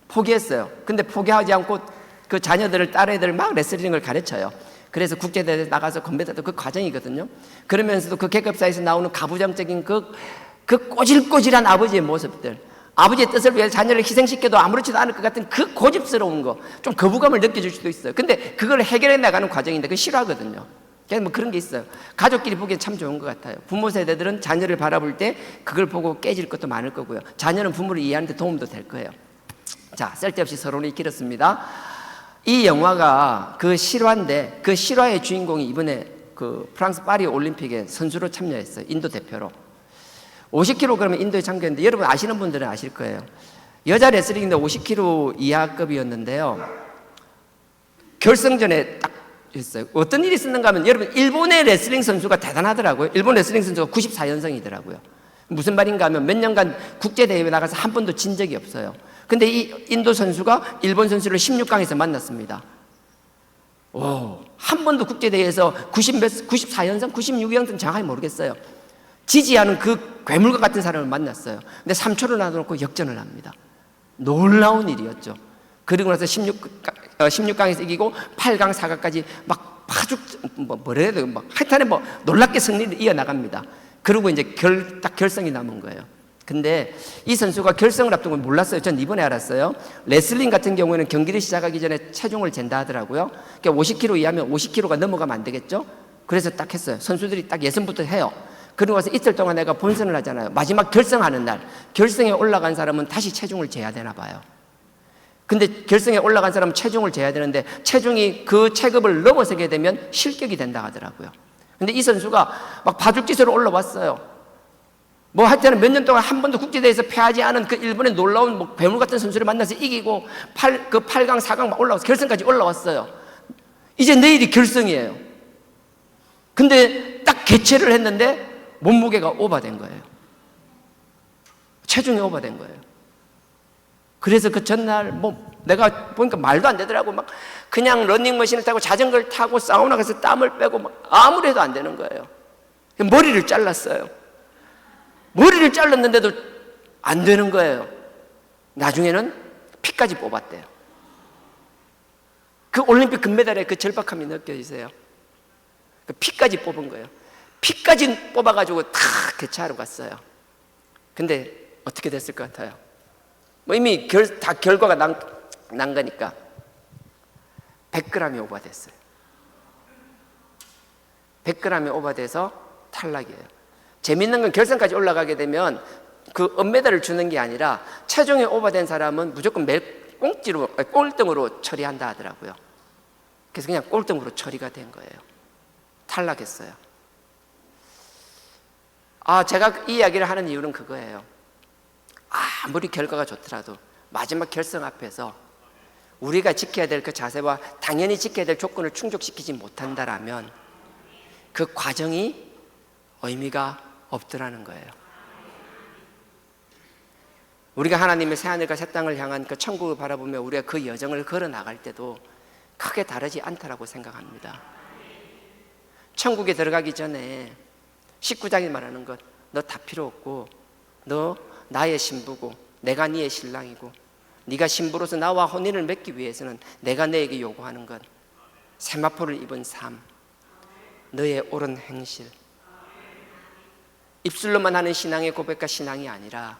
포기했어요. 근데 포기하지 않고 그 자녀들을, 딸애들 막 레슬링을 가르쳐요. 그래서 국제대회에 나가서 건배사도 그 과정이거든요. 그러면서도 그 계급사에서 나오는 가부장적인 그 꼬질꼬질한 아버지의 모습들, 아버지의 뜻을 위해 자녀를 희생시켜도 아무렇지도 않을 것 같은 그 고집스러운 거, 좀 거부감을 느껴질 수도 있어요. 근데 그걸 해결해 나가는 과정인데 그거 싫어하거든요. 그냥 뭐 그런 게 있어요. 가족끼리 보기엔 참 좋은 것 같아요. 부모 세대들은 자녀를 바라볼 때 그걸 보고 깨질 것도 많을 거고요. 자녀는 부모를 이해하는 데 도움도 될 거예요. 자, 쓸데없이 서론이 길었습니다. 이 영화가 그 실화인데, 그 실화의 주인공이 이번에 그 프랑스 파리 올림픽에 선수로 참여했어요. 인도 대표로. 50kg 인도에 참가했는데, 여러분 아시는 분들은 아실 거예요. 여자 레슬링인데 50kg 이하급이었는데요. 결승전에 딱 했어요. 어떤 일이 있었는가 하면, 여러분 일본의 레슬링 선수가 대단하더라고요. 일본 레슬링 선수가 94년생이더라고요. 무슨 말인가 하면 몇 년간 국제대회에 나가서 한 번도 진 적이 없어요. 근데 이 인도 선수가 일본 선수를 16강에서 만났습니다. 한 번도 국제대회에서 94년생, 96년생 정확히 모르겠어요. 지지하는 그 괴물과 같은 사람을 만났어요. 근데 3초를 놔두고 역전을 합니다. 놀라운 일이었죠. 그리고 나서 16강에서 이기고 8강, 4강까지 막 파죽, 뭐라 해야 돼요? 하여튼에 놀랍게 승리를 이어나갑니다. 그리고 이제 딱 결승이 남은 거예요. 근데 이 선수가 결승을 앞둔 걸 몰랐어요. 전 이번에 알았어요. 레슬링 같은 경우에는 경기를 시작하기 전에 체중을 잰다 하더라고요. 그러니까 50kg 이하면 50kg가 넘어가면 안 되겠죠? 그래서 딱 했어요. 선수들이 딱 예선부터 해요. 그리고 나서 이틀 동안 내가 본선을 하잖아요. 마지막 결승하는 날, 결승에 올라간 사람은 다시 체중을 재야 되나 봐요. 근데 결승에 올라간 사람은 체중을 재야 되는데, 체중이 그 체급을 넘어서게 되면 실격이 된다 하더라고요. 근데 이 선수가 막 바둑지수로 올라왔어요. 하여튼 몇 년 동안 한 번도 국제대회에서 패하지 않은 그 일본의 놀라운 괴물 같은 선수를 만나서 이기고 8강, 4강 막 올라와서 결승까지 올라왔어요. 이제 내일이 결승이에요. 근데 딱 개최를 했는데 몸무게가 오버된 거예요. 체중이 오버된 거예요. 그래서 그 전날 내가 보니까 말도 안 되더라고. 막 그냥 러닝머신을 타고 자전거를 타고 사우나 가서 땀을 빼고 아무리 해도 안 되는 거예요. 머리를 잘랐어요. 머리를 잘랐는데도 안 되는 거예요. 나중에는 피까지 뽑았대요. 그 올림픽 금메달의 그 절박함이 느껴지세요? 그 피까지 뽑은 거예요. 피까지 뽑아가지고 다 개최하러 갔어요. 근데 어떻게 됐을 것 같아요? 이미 다 결과가 난 거니까 100g이 오버됐어요. 100g이 오버돼서 탈락이에요. 재밌는 건 결승까지 올라가게 되면 그 은메달을 주는 게 아니라 체중이 오버된 사람은 무조건 꼴등으로 처리한다 하더라고요. 그래서 그냥 꼴등으로 처리가 된 거예요. 탈락했어요. 제가 이 이야기를 하는 이유는 그거예요. 아무리 결과가 좋더라도 마지막 결승 앞에서 우리가 지켜야 될 그 자세와 당연히 지켜야 될 조건을 충족시키지 못한다라면 그 과정이 의미가 없더라는 거예요. 우리가 하나님의 새하늘과 새 땅을 향한 그 천국을 바라보며 우리가 그 여정을 걸어 나갈 때도 크게 다르지 않다라고 생각합니다. 천국에 들어가기 전에 19장이 말하는 것, 너 다 필요 없고 너 나의 신부고 내가 네의 신랑이고 네가 신부로서 나와 혼인을 맺기 위해서는 내가 너에게 요구하는 것, 세마포를 입은 삶, 너의 옳은 행실, 입술로만 하는 신앙의 고백과 신앙이 아니라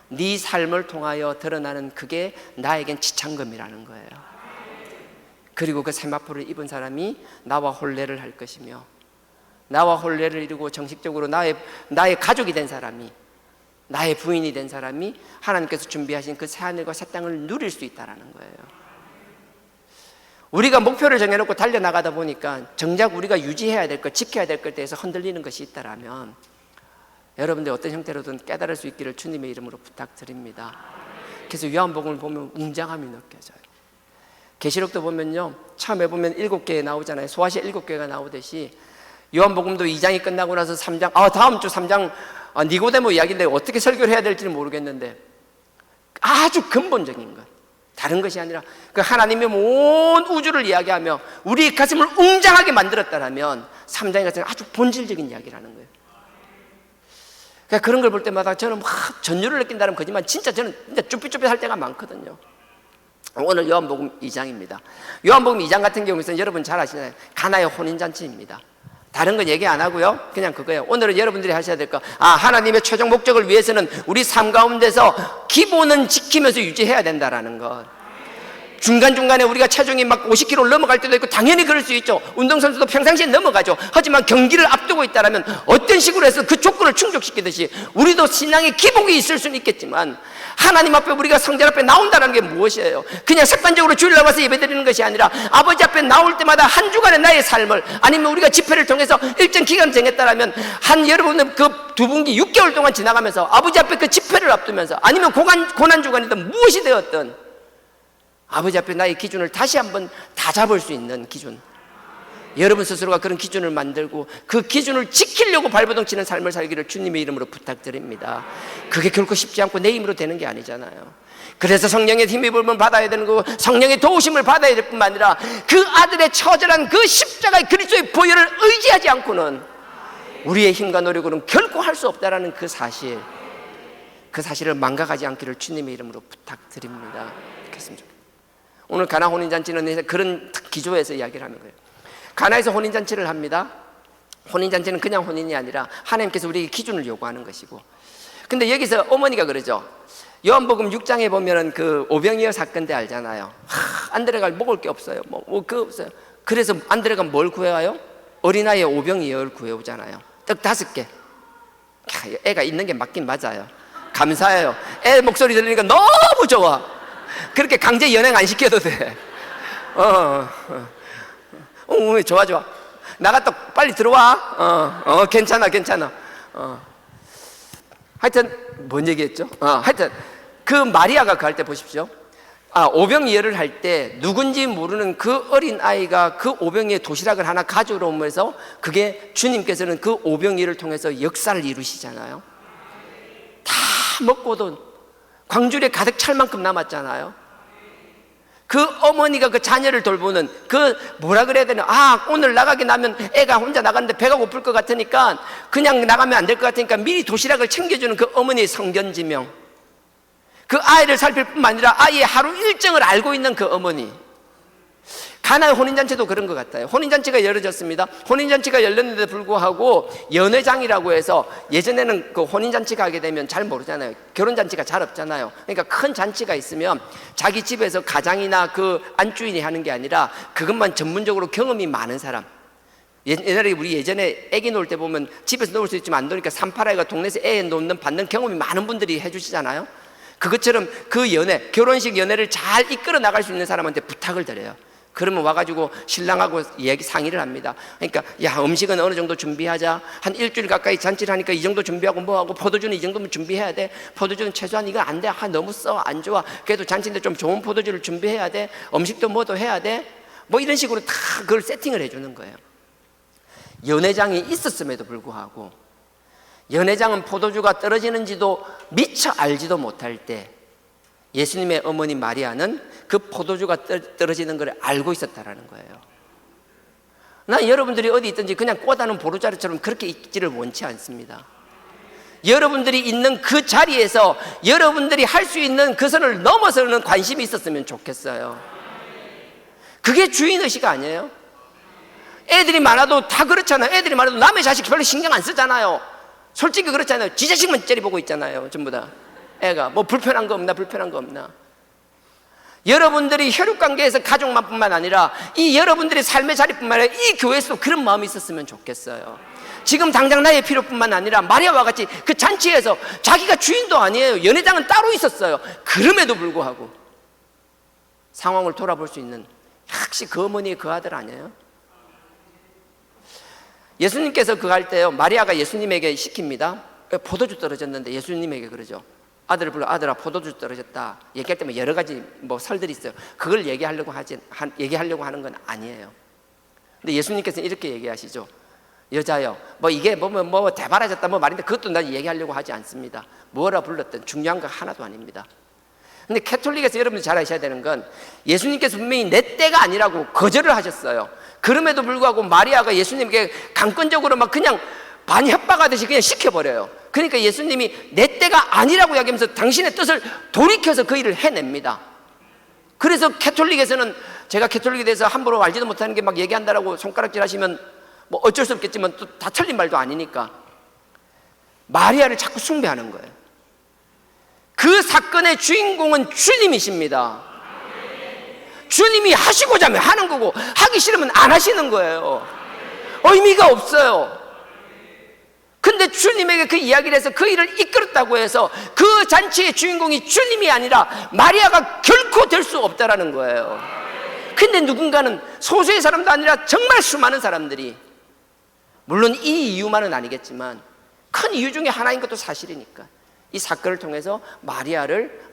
네 삶을 통하여 드러나는 그게 나에겐 지창금이라는 거예요. 그리고 그 세마포를 입은 사람이 나와 혼례를 할 것이며 나와 혼례를 이루고 정식적으로 나의 가족이 된 사람이, 나의 부인이 된 사람이 하나님께서 준비하신 그 새하늘과 새 땅을 누릴 수 있다는 거예요. 우리가 목표를 정해놓고 달려나가다 보니까 정작 우리가 유지해야 될 것, 지켜야 될 것에 대해서 흔들리는 것이 있다면 여러분들 어떤 형태로든 깨달을 수 있기를 주님의 이름으로 부탁드립니다. 그래서 요한복음을 보면 웅장함이 느껴져요. 계시록도 보면요, 처음에 보면 7개 나오잖아요. 소아시 7개가 나오듯이 요한복음도 2장이 끝나고 나서 3장, 다음 주 3장 니고데모 이야기인데 어떻게 설교를 해야 될지는 모르겠는데 아주 근본적인 것, 다른 것이 아니라 그 하나님의 온 우주를 이야기하며 우리의 가슴을 웅장하게 만들었다면 3장에 가서 아주 본질적인 이야기라는 거예요. 그러니까 그런 걸 볼 때마다 저는 막 전율을 느낀다는 거지만 진짜 저는 진짜 쭈삣쭈삣할 때가 많거든요. 오늘 요한복음 2장입니다. 요한복음 2장 같은 경우에는 여러분 잘 아시잖아요. 가나의 혼인잔치입니다. 다른 건 얘기 안 하고요, 그냥 그거예요. 오늘은 여러분들이 하셔야 될 거, 하나님의 최종 목적을 위해서는 우리 삶 가운데서 기본은 지키면서 유지해야 된다라는 것. 중간중간에 우리가 체중이 막 50kg 넘어갈 때도 있고 당연히 그럴 수 있죠. 운동선수도 평상시에 넘어가죠. 하지만 경기를 앞두고 있다면 어떤 식으로 해서 그 조건을 충족시키듯이 우리도 신앙의 기복이 있을 수는 있겠지만 하나님 앞에 우리가 성전 앞에 나온다는 게 무엇이에요? 그냥 습관적으로 주일 나와서 예배드리는 것이 아니라 아버지 앞에 나올 때마다 한 주간의 나의 삶을, 아니면 우리가 집회를 통해서 일정 기간 정했다라면 여러분은 그 두 분기 6개월 동안 지나가면서 아버지 앞에 그 집회를 앞두면서, 아니면 고난 주간이든 무엇이 되었든 아버지 앞에 나의 기준을 다시 한번 다 잡을 수 있는 기준, 여러분 스스로가 그런 기준을 만들고 그 기준을 지키려고 발버둥치는 삶을 살기를 주님의 이름으로 부탁드립니다. 그게 결코 쉽지 않고 내 힘으로 되는 게 아니잖아요. 그래서 성령의 힘입음을 받아야 되는 거고 성령의 도우심을 받아야 될 뿐만 아니라 그 아들의 처절한 그 십자가의 그리스도의 보혈을 의지하지 않고는 우리의 힘과 노력으로는 결코 할 수 없다라는 그 사실을 망각하지 않기를 주님의 이름으로 부탁드립니다. 그렇습니다. 오늘 가나 혼인잔치는 그런 기조에서 이야기를 하는 거예요. 가나에서 혼인잔치를 합니다. 혼인잔치는 그냥 혼인이 아니라 하나님께서 우리에게 기준을 요구하는 것이고, 근데 여기서 어머니가 그러죠. 요한복음 6장에 보면은 그 오병이어 사건 때 알잖아요. 안드레가 먹을 게 없어요. 없어요. 그래서 안드레가 뭘 구해와요? 어린아이의 오병이어를 구해오잖아요. 떡 5개. 애가 있는 게 맞긴 맞아요. 감사해요. 애 목소리 들으니까 너무 좋아. 그렇게 강제 연행 안 시켜도 돼. 좋아. 나갔다 빨리 들어와. 괜찮아. 하여튼 뭔 얘기했죠? 하여튼 그 마리아가 그 할 때 보십시오. 오병이어를 할 때 누군지 모르는 그 어린 아이가 그 오병이어 도시락을 하나 가져오러 오면서 그게 주님께서는 그 오병이어를 통해서 역사를 이루시잖아요. 다 먹고도 광주리에 가득 찰 만큼 남았잖아요. 그 어머니가 그 자녀를 돌보는 그 뭐라 그래야 되나, 오늘 나가게 나면 애가 혼자 나갔는데 배가 고플 것 같으니까 그냥 나가면 안 될 것 같으니까 미리 도시락을 챙겨주는 그 어머니의 성견지명, 그 아이를 살필 뿐만 아니라 아이의 하루 일정을 알고 있는 그 어머니. 가나의 혼인잔치도 그런 것 같아요. 혼인잔치가 열어졌습니다. 혼인잔치가 열렸는데 불구하고 연회장이라고 해서, 예전에는 그 혼인잔치가 하게 되면 잘 모르잖아요. 결혼잔치가 잘 없잖아요. 그러니까 큰 잔치가 있으면 자기 집에서 가장이나 그 안주인이 하는 게 아니라 그것만 전문적으로 경험이 많은 사람. 옛날에 우리 예전에 애기 놀 때 보면 집에서 놀 수 있지만 안 노니까 산파라이가 동네에서 애 받는 경험이 많은 분들이 해주시잖아요. 그것처럼 그 결혼식 연회를 잘 이끌어 나갈 수 있는 사람한테 부탁을 드려요. 그러면 와가지고 신랑하고 상의를 합니다. 그러니까 야, 음식은 어느 정도 준비하자. 한 일주일 가까이 잔치를 하니까 이 정도 준비하고 뭐하고, 포도주는 이 정도면 준비해야 돼. 포도주는 최소한 이거 안 돼. 너무 써, 안 좋아. 그래도 잔치인데 좀 좋은 포도주를 준비해야 돼. 음식도 뭐도 해야 돼. 뭐 이런 식으로 다 그걸 세팅을 해주는 거예요. 연회장이 있었음에도 불구하고, 연회장은 포도주가 떨어지는지도 미처 알지도 못할 때 예수님의 어머니 마리아는 그 포도주가 떨어지는 걸 알고 있었다라는 거예요. 난 여러분들이 어디 있든지 그냥 꼬다는 보루자루처럼 그렇게 있기를 원치 않습니다. 여러분들이 있는 그 자리에서 여러분들이 할 수 있는 그 선을 넘어서는 관심이 있었으면 좋겠어요. 그게 주인의식 아니에요? 애들이 많아도 다 그렇잖아요. 애들이 많아도 남의 자식 별로 신경 안 쓰잖아요. 솔직히 그렇잖아요. 지 자식만 째려보고 있잖아요. 전부 다 애가 뭐 불편한 거 없나, 불편한 거 없나. 여러분들이 혈육관계에서 가족만 뿐만 아니라 이 여러분들의 삶의 자리뿐만 아니라 이 교회에서도 그런 마음이 있었으면 좋겠어요. 지금 당장 나의 필요뿐만 아니라 마리아와 같이 그 잔치에서 자기가 주인도 아니에요. 연회장은 따로 있었어요. 그럼에도 불구하고 상황을 돌아볼 수 있는, 역시 그 어머니의 그 아들 아니에요? 예수님께서 그거 할 때요, 마리아가 예수님에게 시킵니다. 포도주 떨어졌는데 예수님에게 그러죠. 아들을 불러, 아들아 포도주 떨어졌다. 얘기할 때면 여러 가지 뭐 설들이 있어요. 그걸 얘기하려고 하는 건 아니에요. 근데 예수님께서는 이렇게 얘기하시죠. 여자여, 뭐 이게 뭐 대바라졌다 뭐 말인데 그것도 난 얘기하려고 하지 않습니다. 뭐라 불렀든 중요한 거 하나도 아닙니다. 근데 캐톨릭에서 여러분들 잘 아셔야 되는 건, 예수님께서 분명히 내 때가 아니라고 거절을 하셨어요. 그럼에도 불구하고 마리아가 예수님께 강권적으로 막 그냥 반협박하듯이 그냥 시켜버려요. 그러니까 예수님이 내 때가 아니라고 이야기하면서 당신의 뜻을 돌이켜서 그 일을 해냅니다. 그래서 캐톨릭에서는, 제가 캐톨릭에 대해서 함부로 알지도 못하는 게 막 얘기한다라고 손가락질 하시면 뭐 어쩔 수 없겠지만 또 다 틀린 말도 아니니까 마리아를 자꾸 숭배하는 거예요. 그 사건의 주인공은 주님이십니다. 주님이 하시고자 하면 하는 거고, 하기 싫으면 안 하시는 거예요. 의미가 없어요. 근데 주님에게 그 이야기를 해서 그 일을 이끌었다고 해서 그 잔치의 주인공이 주님이 아니라 마리아가 결코 될 수 없다라는 거예요. 근데 누군가는, 소수의 사람도 아니라 정말 수많은 사람들이, 물론 이 이유만은 아니겠지만 큰 이유 중에 하나인 것도 사실이니까, 이 사건을 통해서 마리아를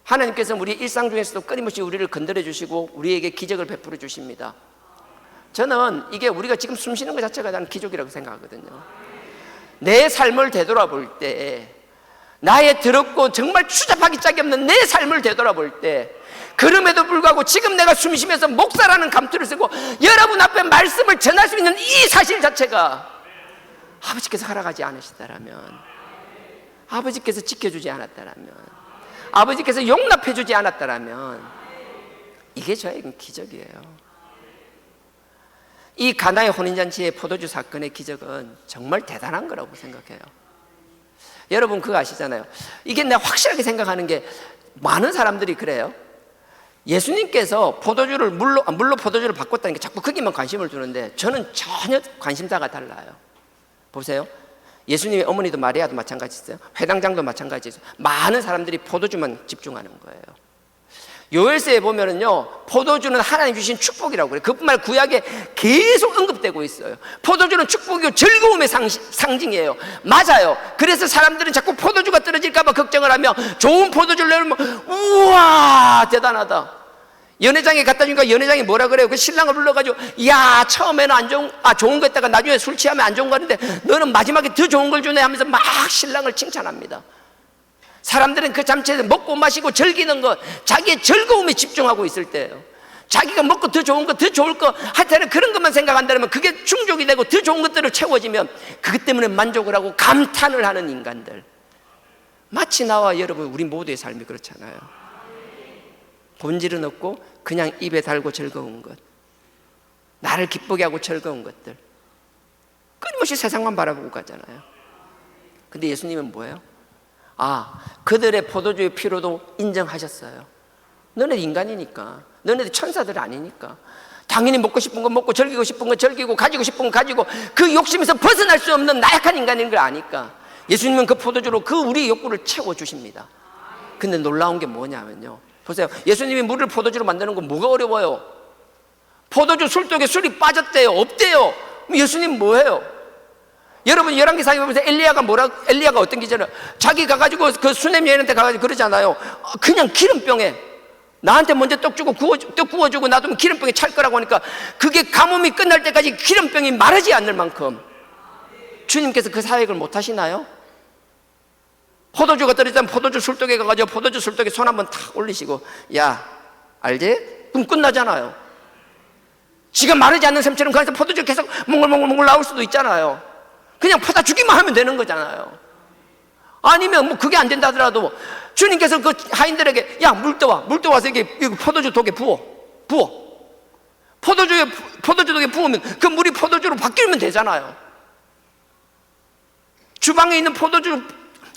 하나님께서 우리 일상 중에서도 끊임없이 우리를 건드려 주시고 우리에게 기적을 베풀어 주십니다. 저는 이게 우리가 지금 숨 쉬는 것 자체가 나는 기적이라고 생각하거든요. 내 삶을 되돌아볼 때, 나의 더럽고 정말 추잡하기 짝이 없는 내 삶을 되돌아볼 때, 그럼에도 불구하고 지금 내가 숨 쉬면서 목사라는 감투를 쓰고 여러분 앞에 말씀을 전할 수 있는 이 사실 자체가 아버지께서 허락하지 않으시다라면, 아버지께서 지켜주지 않았다라면, 아버지께서 용납해주지 않았다라면, 이게 저에겐 기적이에요. 이 가나의 혼인잔치의 포도주 사건의 기적은 정말 대단한 거라고 생각해요. 여러분 그거 아시잖아요. 이게 내가 확실하게 생각하는 게, 많은 사람들이 그래요. 예수님께서 포도주를 물로 포도주를 바꿨다는 게 자꾸 거기만 관심을 두는데, 저는 전혀 관심사가 달라요. 보세요. 예수님의 어머니도 마리아도 마찬가지였어요. 회당장도 마찬가지였어요. 많은 사람들이 포도주만 집중하는 거예요. 요엘서에 보면은요, 포도주는 하나님 주신 축복이라고 그래요. 그뿐만 아니라 구약에 계속 언급되고 있어요. 포도주는 축복이고 즐거움의 상징이에요. 맞아요. 그래서 사람들은 자꾸 포도주가 떨어질까봐 걱정을 하며 좋은 포도주를 내면 우와 대단하다. 연회장에 갖다 주니까 연회장이 뭐라 그래요? 그 신랑을 불러가지고, 야 처음에는 좋은 거 했다가 나중에 술 취하면 안 좋은 거 하는데 너는 마지막에 더 좋은 걸 주네 하면서 막 신랑을 칭찬합니다. 사람들은 그 잔치에서 먹고 마시고 즐기는 것, 자기의 즐거움에 집중하고 있을 때예요. 자기가 먹고 더 좋은 거, 더 좋을 거, 하여튼 그런 것만 생각한다면 그게 충족이 되고 더 좋은 것들을 채워지면 그것 때문에 만족을 하고 감탄을 하는 인간들, 마치 나와 여러분 우리 모두의 삶이 그렇잖아요. 본질은 없고 그냥 입에 달고 즐거운 것, 나를 기쁘게 하고 즐거운 것들, 끊임없이 세상만 바라보고 가잖아요. 근데 예수님은 뭐예요? 그들의 포도주의 피로도 인정하셨어요. 너네 인간이니까, 너네들 천사들 아니니까 당연히 먹고 싶은 거 먹고 즐기고 싶은 거 즐기고 가지고 싶은 거 가지고 그 욕심에서 벗어날 수 없는 나약한 인간인 걸 아니까 예수님은 그 포도주로 그 우리의 욕구를 채워주십니다. 근데 놀라운 게 뭐냐면요, 보세요. 예수님이 물을 포도주로 만드는 건 뭐가 어려워요? 포도주 술독에 술이 빠졌대요, 없대요. 그럼 예수님 뭐해요? 여러분 열왕기상에 보면서 엘리야가 어떤 기잖아요. 자기 가가지고 그 수넴 여인한테 가가지고 그러잖아요. 그냥 기름병에 나한테 먼저 떡 구워주고 놔두면 기름병에 찰 거라고 하니까 그게 가뭄이 끝날 때까지 기름병이 마르지 않을 만큼 주님께서 그 사역을 못 하시나요? 포도주가 떨어지면 포도주 술독에 가가지고 포도주 술독에 손 한번 탁 올리시고, 야, 알지? 그럼 끝나잖아요. 지가 마르지 않는 샘처럼 그래서 포도주 계속 몽글몽글 나올 수도 있잖아요. 그냥 퍼다 주기만 하면 되는 거잖아요. 아니면 뭐 그게 안 된다 하더라도 주님께서 그 하인들에게 야, 물 떠와서 이게 포도주 독에 부어. 포도주 독에 부으면 그 물이 포도주로 바뀌면 되잖아요. 주방에 있는 포도주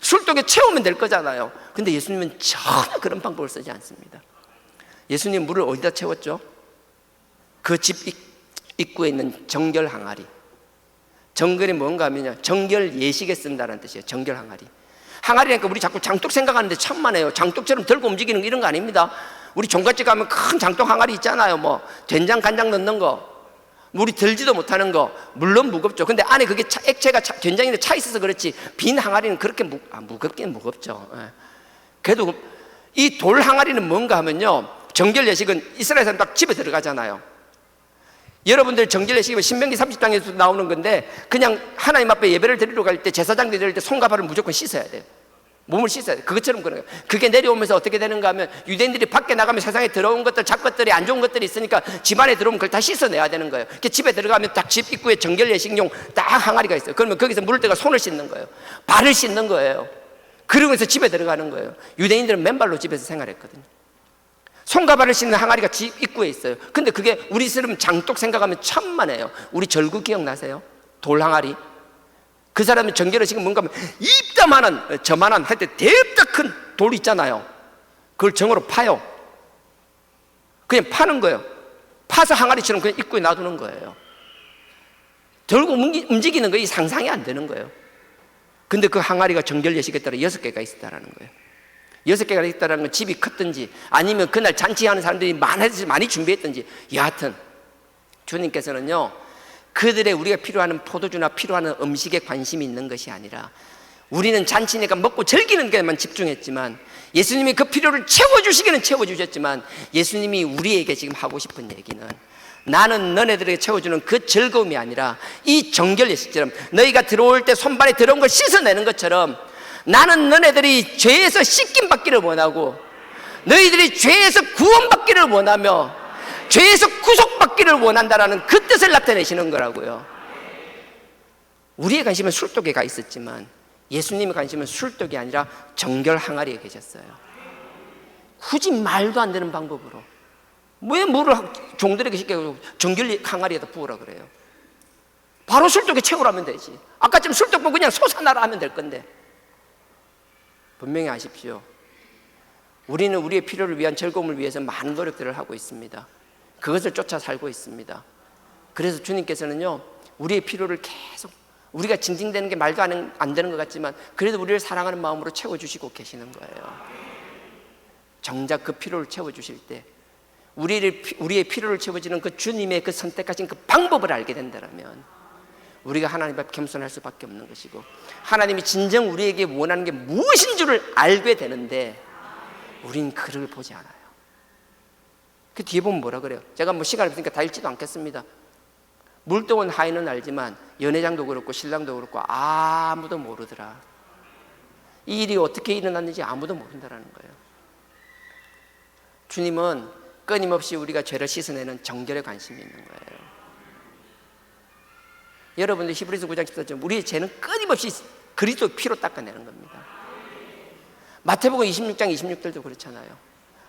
술독에 채우면 될 거잖아요. 근데 예수님은 전혀 그런 방법을 쓰지 않습니다. 예수님 물을 어디다 채웠죠? 그 집 입구에 있는 정결 항아리. 정결이 뭔가 하면요, 정결 예식에 쓴다는 뜻이에요. 정결 항아리. 항아리니까 우리 자꾸 장독 생각하는데 참만해요. 장독처럼 들고 움직이는 이런 거 아닙니다. 우리 종갓집 가면 큰 장독 항아리 있잖아요. 뭐 된장 간장 넣는 거, 물이 들지도 못하는 거. 물론 무겁죠. 근데 안에 그게 액체가 된장인데 차 있어서 그렇지 빈 항아리는 그렇게 무겁긴 무겁죠. 예. 그래도 이 돌 항아리는 뭔가 하면요, 정결 예식은 이스라엘 사람 딱 집에 들어가잖아요. 여러분들 정결 예식이면 신명기 30장에서 나오는 건데, 그냥 하나님 앞에 예배를 드리러 갈 때, 제사장들이 드릴 때 손과 발을 무조건 씻어야 돼요. 몸을 씻어야 돼요. 그것처럼 그런 거예요. 그게 내려오면서 어떻게 되는가 하면, 유대인들이 밖에 나가면 세상에 들어온 것들, 잡것들이 안 좋은 것들이 있으니까 집안에 들어오면 그걸 다 씻어내야 되는 거예요. 집에 들어가면 딱 집 입구에 정결 예식용 딱 항아리가 있어요. 그러면 거기서 물을 때가 손을 씻는 거예요. 발을 씻는 거예요. 그러면서 집에 들어가는 거예요. 유대인들은 맨발로 집에서 생활했거든요. 손과 발을 씻는 항아리가 집 입구에 있어요. 근데 그게 우리 사람 장독 생각하면 천만에요. 우리 절구 기억나세요? 돌 항아리. 그 사람이 정결을 지금 뭔가 하면 입다만한, 저만한 할 때 대입다 큰 돌 있잖아요. 그걸 정으로 파요. 그냥 파는 거예요. 파서 항아리처럼 그냥 입구에 놔두는 거예요. 들고 움직이는 거, 이 상상이 안 되는 거예요. 근데 그 항아리가 정결 예식에 따라 6개가 있었다라는 거예요. 6개가 있다는 건 집이 컸든지 아니면 그날 잔치하는 사람들이 많이 준비했든지, 여하튼 주님께서는요, 그들의 우리가 필요하는 포도주나 필요하는 음식에 관심이 있는 것이 아니라, 우리는 잔치니까 먹고 즐기는 데만 집중했지만 예수님이 그 필요를 채워주시기는 채워주셨지만, 예수님이 우리에게 지금 하고 싶은 얘기는, 나는 너네들에게 채워주는 그 즐거움이 아니라 이 정결 예식처럼 너희가 들어올 때 손발에 들어온 걸 씻어내는 것처럼, 나는 너네들이 죄에서 씻김 받기를 원하고 너희들이 죄에서 구원받기를 원하며 죄에서 구속받기를 원한다라는 그 뜻을 나타내시는 거라고요. 우리의 관심은 술독에 가 있었지만 예수님의 관심은 술독이 아니라 정결 항아리에 계셨어요. 굳이 말도 안 되는 방법으로 왜 물을 종들에게 시켜서 정결 항아리에다 부으라 그래요? 바로 술독에 채우라면 되지. 아까처럼 술독 보고 그냥 솟아나라 하면 될 건데. 분명히 아십시오. 우리는 우리의 필요를 위한 즐거움을 위해서 많은 노력들을 하고 있습니다. 그것을 쫓아 살고 있습니다. 그래서 주님께서는요, 우리의 필요를 계속, 우리가 징징대는 게 말도 안 되는 것 같지만 그래도 우리를 사랑하는 마음으로 채워주시고 계시는 거예요. 정작 그 필요를 채워주실 때, 우리의 필요를 채워주는 그 주님의 그 선택하신 그 방법을 알게 된다면 우리가 하나님 앞에 겸손할 수밖에 없는 것이고, 하나님이 진정 우리에게 원하는 게 무엇인 줄을 알게 되는데 우린 그를 보지 않아요. 그 뒤에 보면 뭐라 그래요? 제가 뭐 시간이 없으니까 다 읽지도 않겠습니다. 물동은 하인은 알지만 연회장도 그렇고 신랑도 그렇고 아무도 모르더라. 이 일이 어떻게 일어났는지 아무도 모른다라는 거예요. 주님은 끊임없이 우리가 죄를 씻어내는 정결에 관심이 있는 거예요. 여러분들 히브리서 9장 14절, 우리의 죄는 끊임없이 그리스도의 피로 닦아내는 겁니다. 마태복음 26장 26절도 그렇잖아요.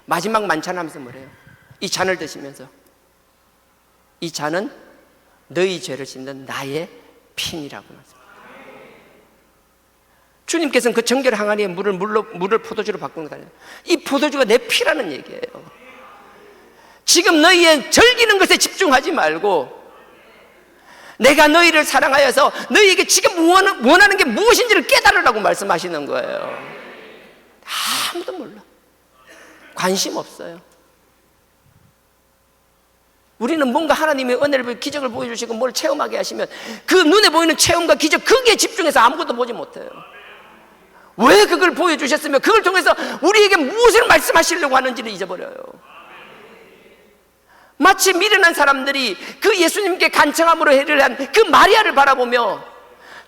마지막 만찬하면서 뭐래요? 이 잔을 드시면서, 이 잔은 너희 죄를 씻는 나의 피니라고 말씀합니다. 주님께서는 그 정결 항아리에 물을 포도주로 바꾸는 거잖아요. 이 포도주가 내 피라는 얘기예요. 지금 너희의 즐기는 것에 집중하지 말고 내가 너희를 사랑하여서 너희에게 지금 원하는 게 무엇인지를 깨달으라고 말씀하시는 거예요. 아무도 몰라. 관심 없어요. 우리는 뭔가 하나님의 은혜를 기적을 보여주시고 뭘 체험하게 하시면 그 눈에 보이는 체험과 기적 거기에 집중해서 아무것도 보지 못해요. 왜 그걸 보여주셨으며 그걸 통해서 우리에게 무엇을 말씀하시려고 하는지를 잊어버려요. 마치 미련한 사람들이 그 예수님께 간청함으로 해를 한 그 마리아를 바라보며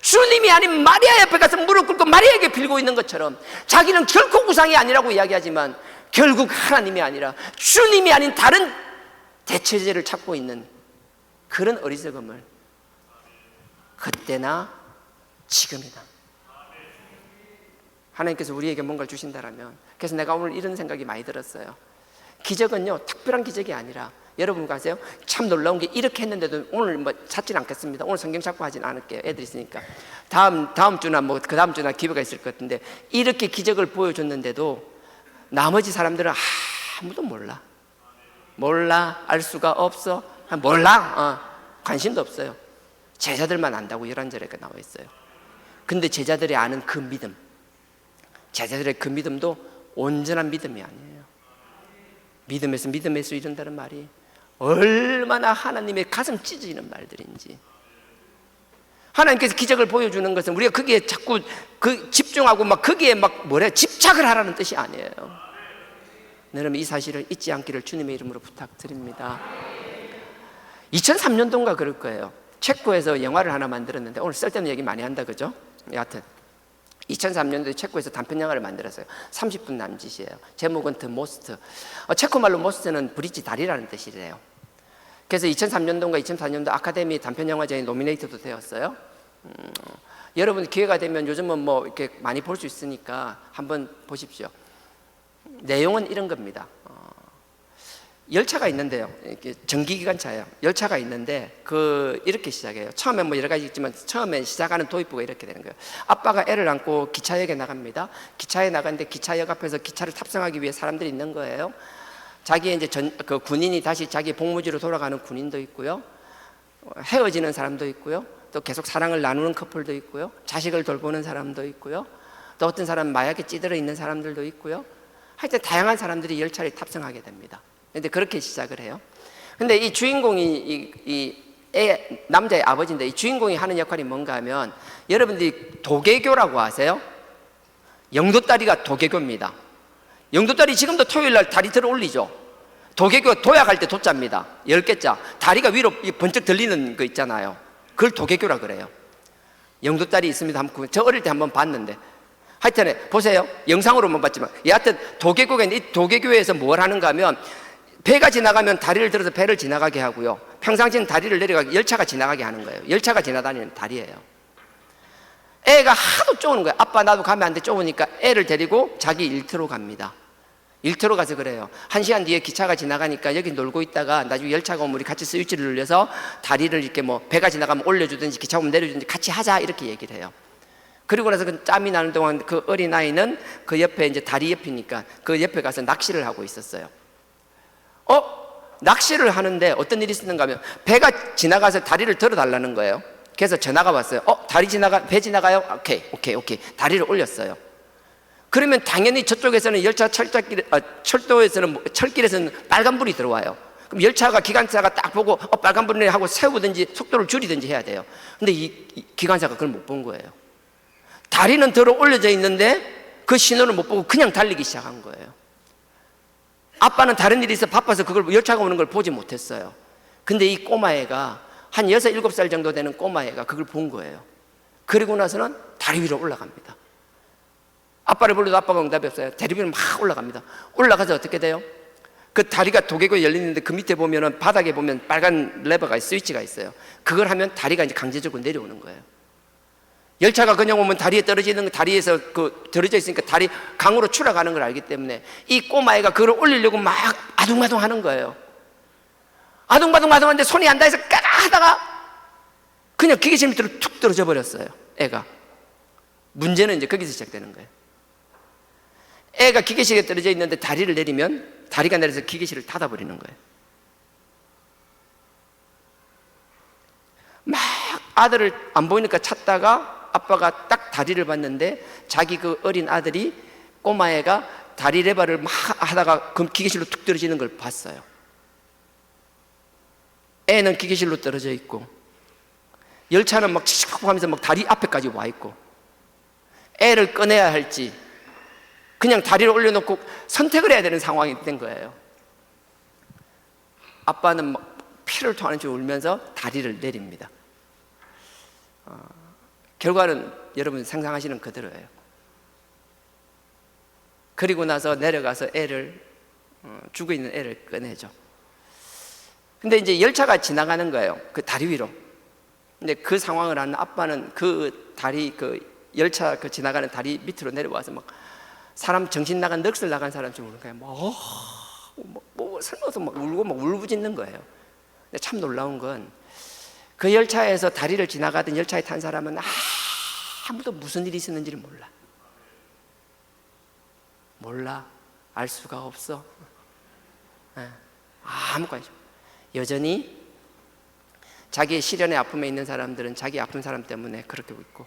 주님이 아닌 마리아 옆에 가서 무릎 꿇고 마리아에게 빌고 있는 것처럼 자기는 결코 우상이 아니라고 이야기하지만 결국 하나님이 아니라 주님이 아닌 다른 대체제를 찾고 있는 그런 어리석음을 그때나 지금이나 하나님께서 우리에게 뭔가를 주신다라면, 그래서 내가 오늘 이런 생각이 많이 들었어요. 기적은요 특별한 기적이 아니라, 여러분 아세요? 참 놀라운 게 이렇게 했는데도 오늘 뭐 찾지는 않겠습니다. 오늘 성경 찾고 하진 않을게요. 애들 있으니까 다음 주나 뭐 그 다음 주나 기회가 있을 것 같은데, 이렇게 기적을 보여줬는데도 나머지 사람들은 아무도 몰라, 알 수가 없어, 몰라, 관심도 없어요. 제자들만 안다고 11절에 나와 있어요. 근데 제자들이 아는 그 믿음, 제자들의 그 믿음도 온전한 믿음이 아니에요. 믿음에서 이른다는 말이 얼마나 하나님의 가슴 찢어지는 말들인지. 하나님께서 기적을 보여주는 것은 우리가 거기에 자꾸 집중하고 막 거기에 집착을 하라는 뜻이 아니에요. 여러분, 이 사실을 잊지 않기를 주님의 이름으로 부탁드립니다. 2003년도인가 그럴 거예요. 체코에서 영화를 하나 만들었는데, 오늘 쓸데없는 얘기 많이 한다 그죠? 여하튼 2003년도에 체코에서 단편 영화를 만들었어요. 30분 남짓이에요. 제목은 The Most. 체코말로 Most는 브릿지 다리라는 뜻이래요. 그래서 2003년도인가 2004년도 아카데미 단편영화제에 노미네이트도 되었어요. 여러분 기회가 되면 요즘은 뭐 이렇게 많이 볼 수 있으니까 한번 보십시오. 내용은 이런 겁니다. 열차가 있는데요. 이렇게 전기기관차예요. 열차가 있는데 이렇게 시작해요. 처음에 뭐 여러 가지 있지만 처음에 시작하는 도입부가 이렇게 되는 거예요. 아빠가 애를 안고 기차역에 나갑니다. 기차에 나갔는데 기차역 앞에서 기차를 탑승하기 위해 사람들이 있는 거예요. 자기의 이제 그 군인이 다시 자기 복무지로 돌아가는 군인도 있고요. 헤어지는 사람도 있고요. 또 계속 사랑을 나누는 커플도 있고요. 자식을 돌보는 사람도 있고요. 또 어떤 사람은 마약에 찌들어 있는 사람들도 있고요. 하여튼 다양한 사람들이 열차에 탑승하게 됩니다. 근데 그렇게 시작을 해요. 근데 이 주인공이 남자의 아버지인데, 이 주인공이 하는 역할이 뭔가 하면, 여러분들이 도개교라고 아세요? 영도다리가 도개교입니다. 영도다리 지금도 토요일날 다리 들어 올리죠. 도개교 도약할 때 도자입니다. 10개자. 다리가 위로 번쩍 들리는 거 있잖아요. 그걸 도개교라 그래요. 영도다리 있습니다. 저 어릴 때 한번 봤는데, 하여튼 보세요. 영상으로만 봤지만, 여하튼 도개교가 있는데, 이 도개교에서 뭘 하는가 하면, 배가 지나가면 다리를 들어서 배를 지나가게 하고요. 평상시는 다리를 내려가게 열차가 지나가게 하는 거예요. 열차가 지나다니는 다리예요. 애가 하도 쪼는 거예요. 아빠 나도 가면 안 돼, 쪼으니까 애를 데리고 자기 일터로 갑니다. 일터로 가서 그래요. 1시간 뒤에 기차가 지나가니까 여기 놀고 있다가 나중에 열차가 오면 우리 같이 스위치를 눌려서 다리를 이렇게 뭐 배가 지나가면 올려주든지 기차 오면 내려주든지 같이 하자, 이렇게 얘기를 해요. 그리고 나서 그 짬이 나는 동안 그 어린아이는 그 옆에 이제 다리 옆이니까 그 옆에 가서 낚시를 하고 있었어요. 낚시를 하는데 어떤 일이 있었는가 하면, 배가 지나가서 다리를 들어달라는 거예요. 그래서 전화가 왔어요. 배 지나가요? 오케이. 다리를 올렸어요. 그러면 당연히 저쪽에서는 열차 철길에서는 빨간불이 들어와요. 그럼 열차가 기관차가 딱 보고 빨간불이네 하고 세우든지 속도를 줄이든지 해야 돼요. 근데 이 기관차가 그걸 못 본 거예요. 다리는 들어 올려져 있는데 그 신호를 못 보고 그냥 달리기 시작한 거예요. 아빠는 다른 일이 있어 바빠서 그걸 열차가 오는 걸 보지 못했어요. 근데 이 꼬마애가 한 6, 7살 정도 되는 꼬마애가 그걸 본 거예요. 그리고 나서는 다리 위로 올라갑니다. 아빠를 불러도 아빠가 응답이 없어요. 다리 위로 막 올라갑니다. 올라가서 어떻게 돼요? 그 다리가 도개고 열리는데 그 밑에 보면은 바닥에 보면 빨간 레버가 스위치가 있어요. 그걸 하면 다리가 이제 강제적으로 내려오는 거예요. 열차가 그냥 오면 다리에 떨어지는 거, 다리에서 떨어져 있으니까 다리 강으로 추락하는 걸 알기 때문에 이 꼬마애가 그걸 올리려고 막 아둥바둥 하는 거예요. 아둥바둥 하는데 손이 안 닿아서 까다 하다가 그냥 기계실 밑으로 툭 떨어져 버렸어요. 애가. 문제는 이제 거기서 시작되는 거예요. 애가 기계실에 떨어져 있는데 다리를 내리면 다리가 내려서 기계실을 닫아버리는 거예요. 막 아들을 안 보이니까 찾다가 아빠가 딱 다리를 봤는데 자기 그 어린 아들이, 꼬마애가 다리 레버를 막 하다가 기계실로 툭 떨어지는 걸 봤어요. 애는 기계실로 떨어져 있고 열차는 막 칙칙 하면서 막 다리 앞에까지 와 있고 애를 꺼내야 할지 그냥 다리를 올려놓고 선택을 해야 되는 상황이 된 거예요. 아빠는 막 피를 토하는 줄 울면서 다리를 내립니다. 결과는 여러분 상상하시는 그대로예요. 그리고 나서 내려가서 애를 죽어 있는 애를 꺼내죠. 근데 이제 열차가 지나가는 거예요. 그 다리 위로. 근데 그 상황을 아는 아빠는 그 다리 열차 지나가는 다리 밑으로 내려와서 막 사람 정신 나간 넋을 나간 사람처럼 우는 거예요. 뭐 설마서 막 울고 막 울부짖는 거예요. 근데 참 놀라운 건 그 열차에서 다리를 지나가던 열차에 탄 사람은 아무도 무슨 일이 있었는지를 몰라. 알 수가 없어. 아무 관심. 여전히 자기의 시련의 아픔에 있는 사람들은 자기 아픈 사람 때문에 그렇게 있고,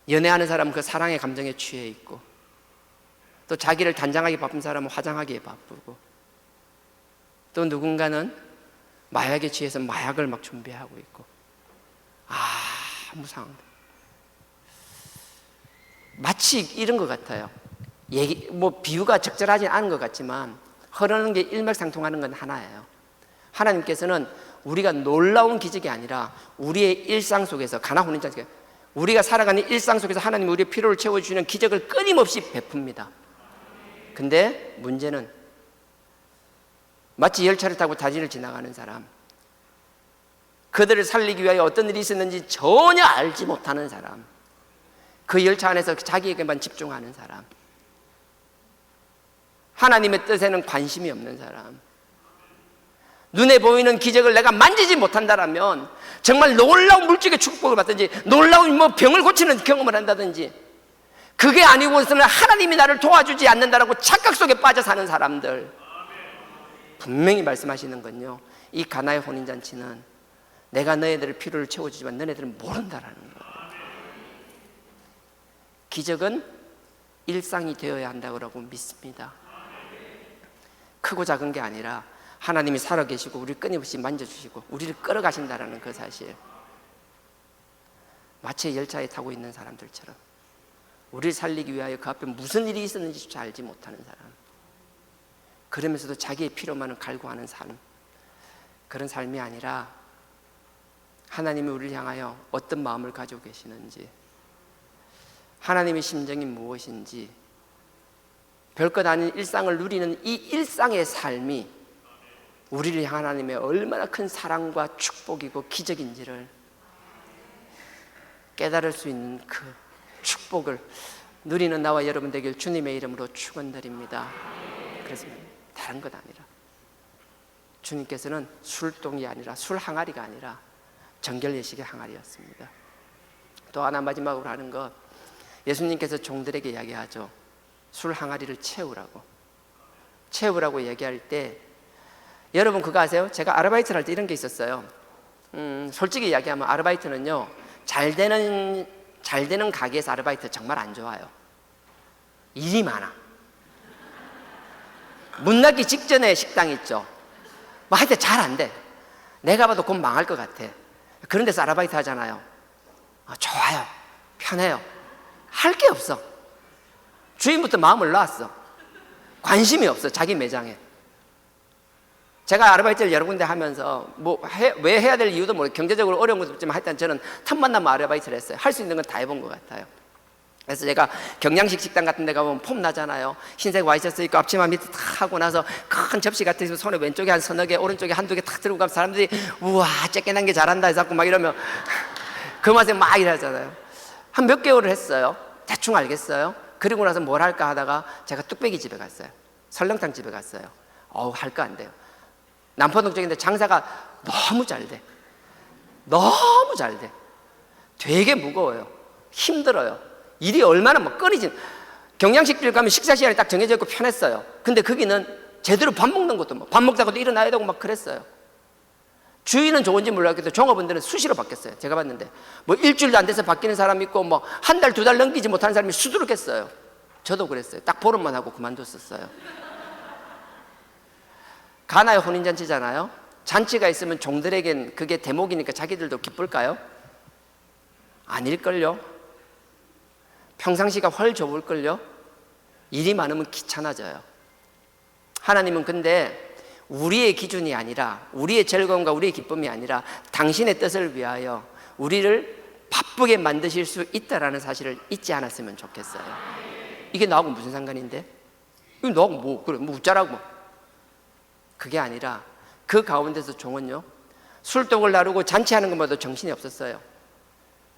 연애하는 사람은 그 사랑의 감정에 취해 있고, 또 자기를 단장하기 바쁜 사람은 화장하기에 바쁘고, 또 누군가는 마약에 취해서 마약을 막 준비하고 있고, 아무 상황. 마치 이런 것 같아요. 비유가 적절하지 않은 것 같지만 흐르는 게 일맥상통하는 건 하나예요. 하나님께서는 우리가 놀라운 기적이 아니라 우리의 일상 속에서 가나혼인장 우리가 살아가는 일상 속에서 하나님이 우리의 필요를 채워주시는 기적을 끊임없이 베풉니다. 근데 문제는 마치 열차를 타고 다리를 지나가는 사람, 그들을 살리기 위하여 어떤 일이 있었는지 전혀 알지 못하는 사람, 그 열차 안에서 자기에게만 집중하는 사람, 하나님의 뜻에는 관심이 없는 사람, 눈에 보이는 기적을 내가 만지지 못한다라면 정말 놀라운 물질의 축복을 받든지 놀라운 병을 고치는 경험을 한다든지, 그게 아니고서는 하나님이 나를 도와주지 않는다라고 착각 속에 빠져 사는 사람들, 분명히 말씀하시는 건요, 이 가나의 혼인잔치는 내가 너희들의 필요를 채워주지만 너희들은 모른다라는 거예요. 기적은 일상이 되어야 한다고 믿습니다. 크고 작은 게 아니라 하나님이 살아계시고 우리를 끊임없이 만져주시고 우리를 끌어가신다라는 그 사실, 마치 열차에 타고 있는 사람들처럼 우리를 살리기 위하여 그 앞에 무슨 일이 있었는지조차 알지 못하는 사람, 그러면서도 자기의 필요만을 갈구하는 삶, 그런 삶이 아니라 하나님이 우리를 향하여 어떤 마음을 가지고 계시는지, 하나님의 심정이 무엇인지, 별것 아닌 일상을 누리는 이 일상의 삶이 우리를 향한 하나님의 얼마나 큰 사랑과 축복이고 기적인지를 깨달을 수 있는 그 축복을 누리는 나와 여러분 되길 주님의 이름으로 축원드립니다. 그래서 다른 것 아니라 주님께서는 술동이 아니라 술 항아리가 아니라 정결 예식의 항아리였습니다. 또 하나 마지막으로 하는 것, 예수님께서 종들에게 이야기하죠. 술 항아리를 채우라고 얘기할 때, 여러분 그거 아세요? 제가 아르바이트를 할 때 이런 게 있었어요. 솔직히 이야기하면 아르바이트는요, 잘 되는 가게에서 아르바이트 정말 안 좋아요. 일이 많아. 문 닫기 직전에 식당 있죠. 뭐 하여튼 잘 안 돼. 내가 봐도 곧 망할 것 같아. 그런 데서 아르바이트 하잖아요. 좋아요. 편해요. 할 게 없어. 주인부터 마음을 놨어. 관심이 없어, 자기 매장에. 제가 아르바이트를 여러 군데 하면서 왜 해야 될 이유도 모르겠어요. 경제적으로 어려운 것도 있지만 하여튼 저는 틈만 나면 아르바이트를 했어요. 할 수 있는 건 다 해본 것 같아요. 그래서 제가 경양식 식당 같은 데 가보면 폼 나잖아요. 흰색 와이셔츠 입고 앞치마 밑에 탁 하고 나서 큰 접시 같은 거 손에 왼쪽에 한 서너 개, 오른쪽에 한두 개 탁 들고 가면 사람들이 우와 쬐끈한 게 잘한다 해서 막 이러면 그 맛에 막 이러잖아요. 한 몇 개월을 했어요. 대충 알겠어요. 그리고 나서 뭘 할까 하다가 제가 뚝배기 집에 갔어요. 설렁탕 집에 갔어요. 할 거 안 돼요. 남포동 쪽인데 장사가 너무 잘 돼. 너무 잘 돼. 되게 무거워요. 힘들어요. 일이 얼마나 막 끊이지. 경양식집 가면 식사 시간이 딱 정해져 있고 편했어요. 근데 거기는 제대로 밥 먹는 것도 밥 먹다가도 일어나야 되고 막 그랬어요. 주인은 좋은지 몰랐겠도 종업원들은 수시로 바뀌었어요. 제가 봤는데 뭐 일주일도 안 돼서 바뀌는 사람이 있고 뭐 한 달, 두 달 넘기지 못하는 사람이 수두룩했어요. 저도 그랬어요. 딱 보름만 하고 그만뒀었어요. 가나의 혼인잔치잖아요. 잔치가 있으면 종들에겐 그게 대목이니까 자기들도 기쁠까요? 아닐걸요. 평상시가 훨 좋을걸요. 일이 많으면 귀찮아져요. 하나님은 근데 우리의 기준이 아니라, 우리의 즐거움과 우리의 기쁨이 아니라 당신의 뜻을 위하여 우리를 바쁘게 만드실 수 있다라는 사실을 잊지 않았으면 좋겠어요. 이게 나하고 무슨 상관인데? 이거 나하고 뭐 그래 뭐 웃자라고. 그게 아니라 그 가운데서 종은요, 술독을 나르고 잔치하는 것마다 정신이 없었어요.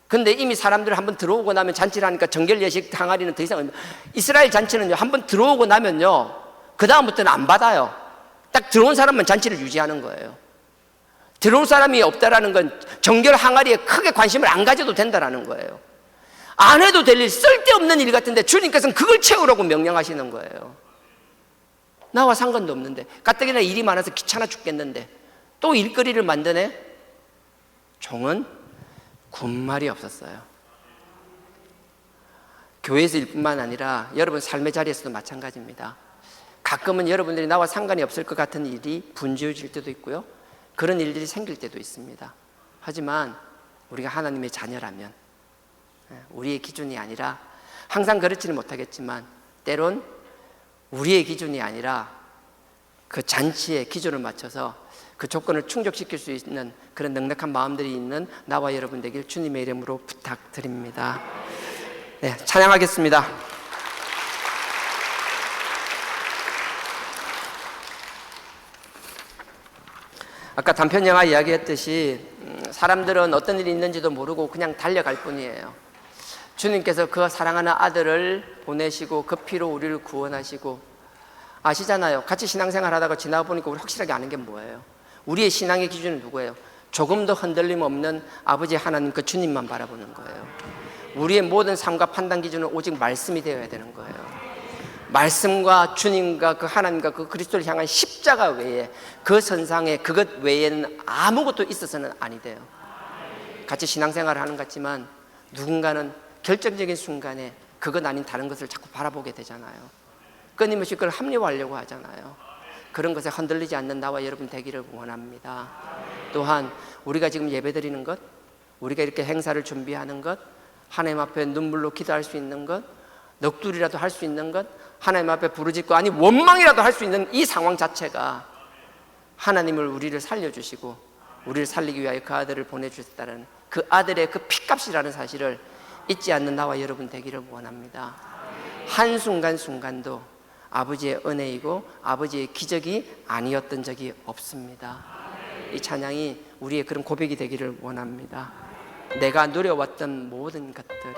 근데 이미 사람들 한번 들어오고 나면 잔치를 하니까 정결 예식 항아리는 더 이상, 이스라엘 잔치는요, 한번 들어오고 나면요, 그 다음부터는 안 받아요. 딱 들어온 사람만 잔치를 유지하는 거예요. 들어올 사람이 없다라는 건 정결 항아리에 크게 관심을 안 가져도 된다라는 거예요. 안 해도 될 일, 쓸데없는 일 같은데 주님께서는 그걸 채우라고 명령하시는 거예요. 나와 상관도 없는데, 가뜩이나 일이 많아서 귀찮아 죽겠는데 또 일거리를 만드네? 종은 군말이 없었어요. 교회에서 일뿐만 아니라 여러분 삶의 자리에서도 마찬가지입니다. 가끔은 여러분들이 나와 상관이 없을 것 같은 일이 분주해질 때도 있고요, 그런 일들이 생길 때도 있습니다. 하지만 우리가 하나님의 자녀라면, 우리의 기준이 아니라, 항상 그렇지는 못하겠지만 때론 우리의 기준이 아니라 그 잔치의 기준을 맞춰서 그 조건을 충족시킬 수 있는 그런 넉넉한 마음들이 있는 나와 여러분 되길 주님의 이름으로 부탁드립니다. 네, 찬양하겠습니다. 아까 단편 영화 이야기했듯이 사람들은 어떤 일이 있는지도 모르고 그냥 달려갈 뿐이에요. 주님께서 그 사랑하는 아들을 보내시고 그 피로 우리를 구원하시고, 아시잖아요. 같이 신앙생활 하다가 지나가 보니까 우리 확실하게 아는 게 뭐예요? 우리의 신앙의 기준은 누구예요? 조금 더 흔들림 없는 아버지 하나님 그 주님만 바라보는 거예요. 우리의 모든 삶과 판단 기준은 오직 말씀이 되어야 되는 거예요. 말씀과 주님과 그 하나님과 그 그리스도를 향한 십자가 외에, 그 선상에 그것 외에는 아무것도 있어서는 아니 돼요. 같이 신앙생활을 하는 것 같지만 누군가는 결정적인 순간에 그것 아닌 다른 것을 자꾸 바라보게 되잖아요. 끊임없이 그걸 합리화하려고 하잖아요. 그런 것에 흔들리지 않는 나와 여러분 되기를 원합니다. 또한 우리가 지금 예배드리는 것, 우리가 이렇게 행사를 준비하는 것, 하나님 앞에 눈물로 기도할 수 있는 것, 넋두리라도 할 수 있는 것, 하나님 앞에 부르짖고 아니 원망이라도 할 수 있는 이 상황 자체가 하나님을 우리를 살려주시고 우리를 살리기 위하여 그 아들을 보내주셨다는 그 아들의 그 피값이라는 사실을 잊지 않는 나와 여러분 되기를 원합니다. 한순간순간도 아버지의 은혜이고 아버지의 기적이 아니었던 적이 없습니다. 이 찬양이 우리의 그런 고백이 되기를 원합니다. 내가 누려왔던 모든 것들이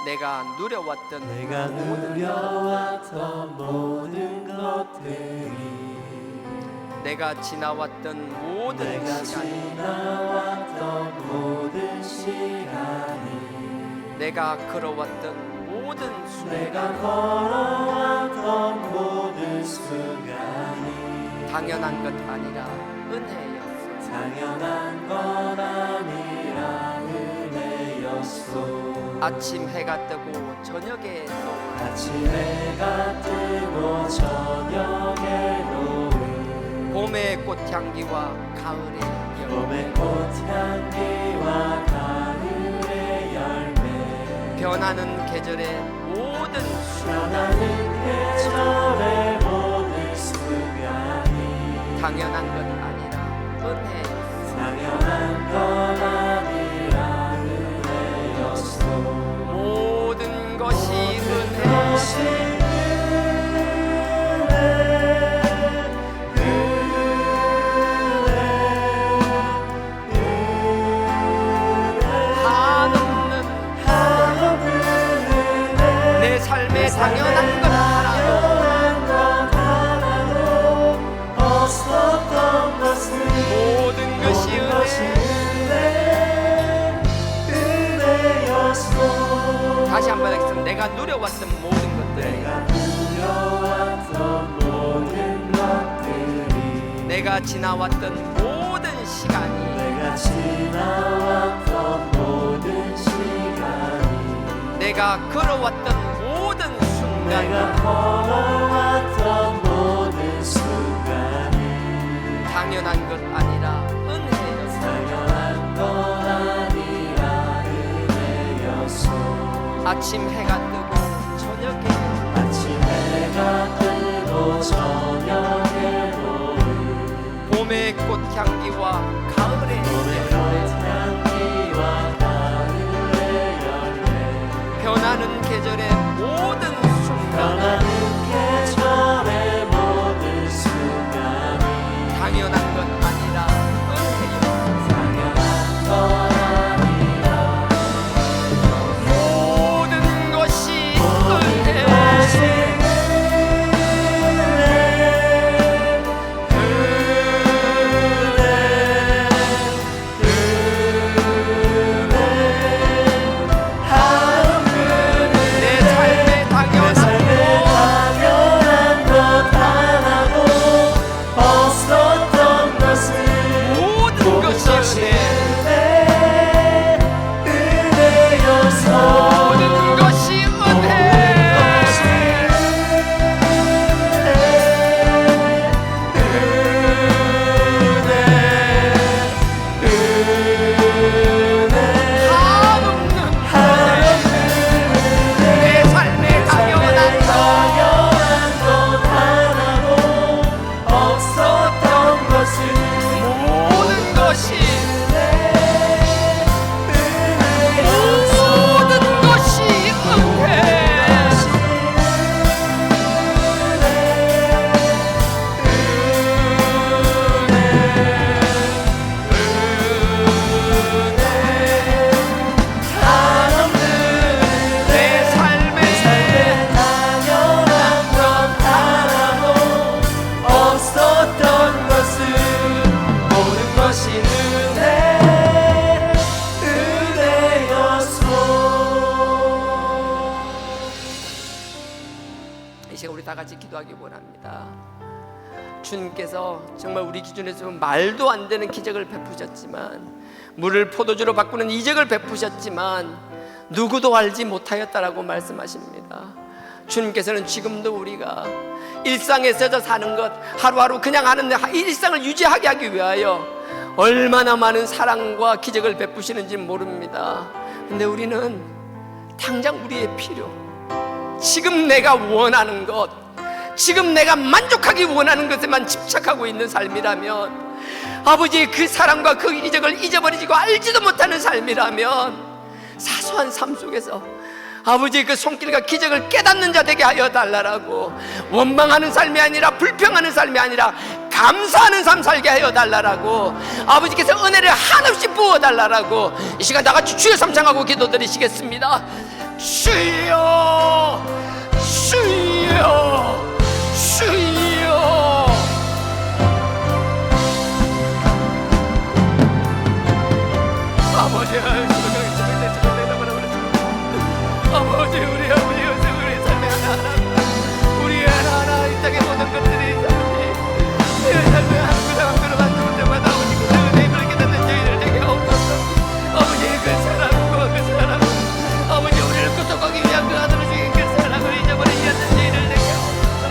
내가 누려왔던 모든 것들이, 내가 지나왔던 모든 시간이, 내가 걸어왔던 모든 내가 걸어왔던 모든 순간이 당연한 것 아니라 은혜였어. 당연한 것 아니라 은혜였소. 아침 해가 뜨고 저녁에 또 아침 해가 뜨고 저녁에 노을, 봄의 꽃향기와 가을의 열매, 봄의 꽃향기와 가을의 열매, 변하는 계절의 모든 변하는 계절의 모든 순간이 당연한 것 아니라 은혜였어. 당연한 것 아니라 은혜였소. 모든 것이 은혜, 한없는 내 삶의 당연한 것 하나도 없었던 것은 모든 것이 은혜였소. 다시 한번 하겠습니다. 내가 누려왔던 모든 것들, 내가 누려왔던 달려왔던 모든 것들이 내가 지나왔던 모든 시간이 내가 지나왔던 모든 시간이 내가 걸어왔던 모든 내가 순간 걸어왔던 모든 순간이 당연한 것 아니라 은혜였어. 당연한 건 아니라 은혜였어. 아침 해가 뜨고 저녁에 아침 해가 뜨고 저녁에도 봄의 꽃향기와 가을의 봄의 꽃향기와 가을의 열매 변하는 계절의 모든 순간 변하는 계절의 모든 순간이 당연한 것 아니라 은혜였어. 당연한 건 아니라 모든 것이 은혜. 내 삶에 당연한 것 하나도 없었던 것을 모든 것이 은혜. 은혜였어. 모든 것이 은혜. 한없는 내 삶에 당연한 당연한 것 하나도 없었던 것을 모든 것이 은혜였어. 모든 것이 은혜. 내 삶에 당연한 것 하나도 없었던 것을 모든 것이 은혜였어. 이 시간 우리 다 같이 기도하기 원합니다. 주님께서 정말 우리 기준에서 보면 말도 안 되는 기적을 베푸셨지만, 물을 포도주로 바꾸는 이적을 베푸셨지만 누구도 알지 못하였다라고 말씀하십니다. 주님께서는 지금도 우리가 일상에 젖어 사는 것, 하루하루 그냥 하는 일상을 유지하게 하기 위하여 얼마나 많은 사랑과 기적을 베푸시는지 모릅니다. 근데 우리는 당장 우리의 필요, 지금 내가 원하는 것, 지금 내가 만족하기 원하는 것에만 집착하고 있는 삶이라면, 아버지의 그 사랑과 그 이적을 잊어버리고 알지도 못하는 삶이라면, 사소한 삶 속에서 아버지의 그 손길과 기적을 깨닫는 자 되게 하여 달라라고, 원망하는 삶이 아니라 불평하는 삶이 아니라 감사하는 삶 살게 하여 달라라고, 아버지께서 은혜를 한없이 부어 달라라고 이 시간 다 같이 주여 삼창하고 기도드리시겠습니다. 주여, 주여, 주여. 아버지, 아버지, 우리 아버지 요새 우리 삶에 하나하나, 우리 하나하나 이 땅의 모든 것들이 내 삶에 한 그릇 한 그릇 만들 때마다 아버지 그 은혜를 깨닫는 저희들 되게 없어서, 아버지 그 사랑과 그 사랑, 아버지 우리를 구속하기 위한 그 아들을 죽인 그 사랑을 잊어버리지 않는 저희들 되게 없어서,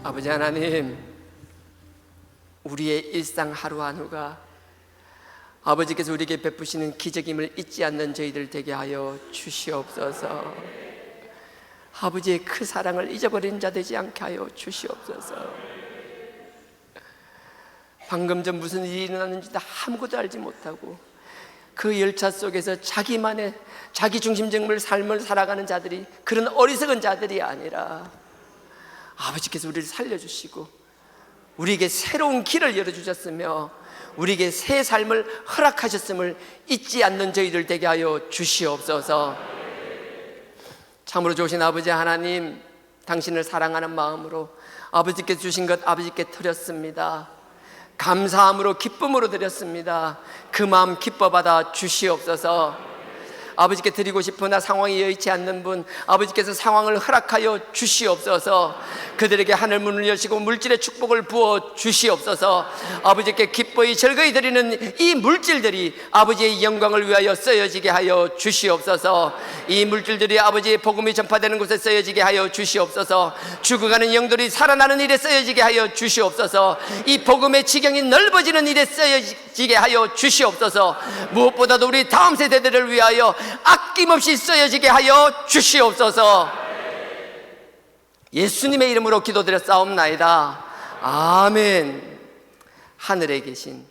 아버지 하나님, 우리의 일상 하루하루가 아버지께서 우리에게 베푸시는 기적임을 잊지 않는 저희들 되게 하여 주시옵소서. 아버지의 그 사랑을 잊어버린 자 되지 않게 하여 주시옵소서. 방금 전 무슨 일이 일어났는지 다 아무것도 알지 못하고 그 열차 속에서 자기만의 자기 중심적인 삶을 살아가는 자들이, 그런 어리석은 자들이 아니라 아버지께서 우리를 살려주시고 우리에게 새로운 길을 열어주셨으며 우리에게 새 삶을 허락하셨음을 잊지 않는 저희들 되게 하여 주시옵소서. 참으로 좋으신 아버지 하나님, 당신을 사랑하는 마음으로 아버지께 주신 것 아버지께 드렸습니다. 감사함으로 기쁨으로 드렸습니다. 그 마음 기뻐 받아 주시옵소서. 아버지께 드리고 싶으나 상황이 여의치 않는 분, 아버지께서 상황을 허락하여 주시옵소서. 그들에게 하늘 문을 여시고 물질의 축복을 부어 주시옵소서. 아버지께 기뻐히 즐거이 드리는 이 물질들이 아버지의 영광을 위하여 쓰여지게 하여 주시옵소서. 이 물질들이 아버지의 복음이 전파되는 곳에 쓰여지게 하여 주시옵소서. 죽어가는 영들이 살아나는 일에 쓰여지게 하여 주시옵소서. 이 복음의 지경이 넓어지는 일에 쓰여지게 하여 주시옵소서. 무엇보다도 우리 다음 세대들을 위하여 아낌없이 쓰여지게 하여 주시옵소서. 예수님의 이름으로 기도드렸사옵나이다. 아멘. 하늘에 계신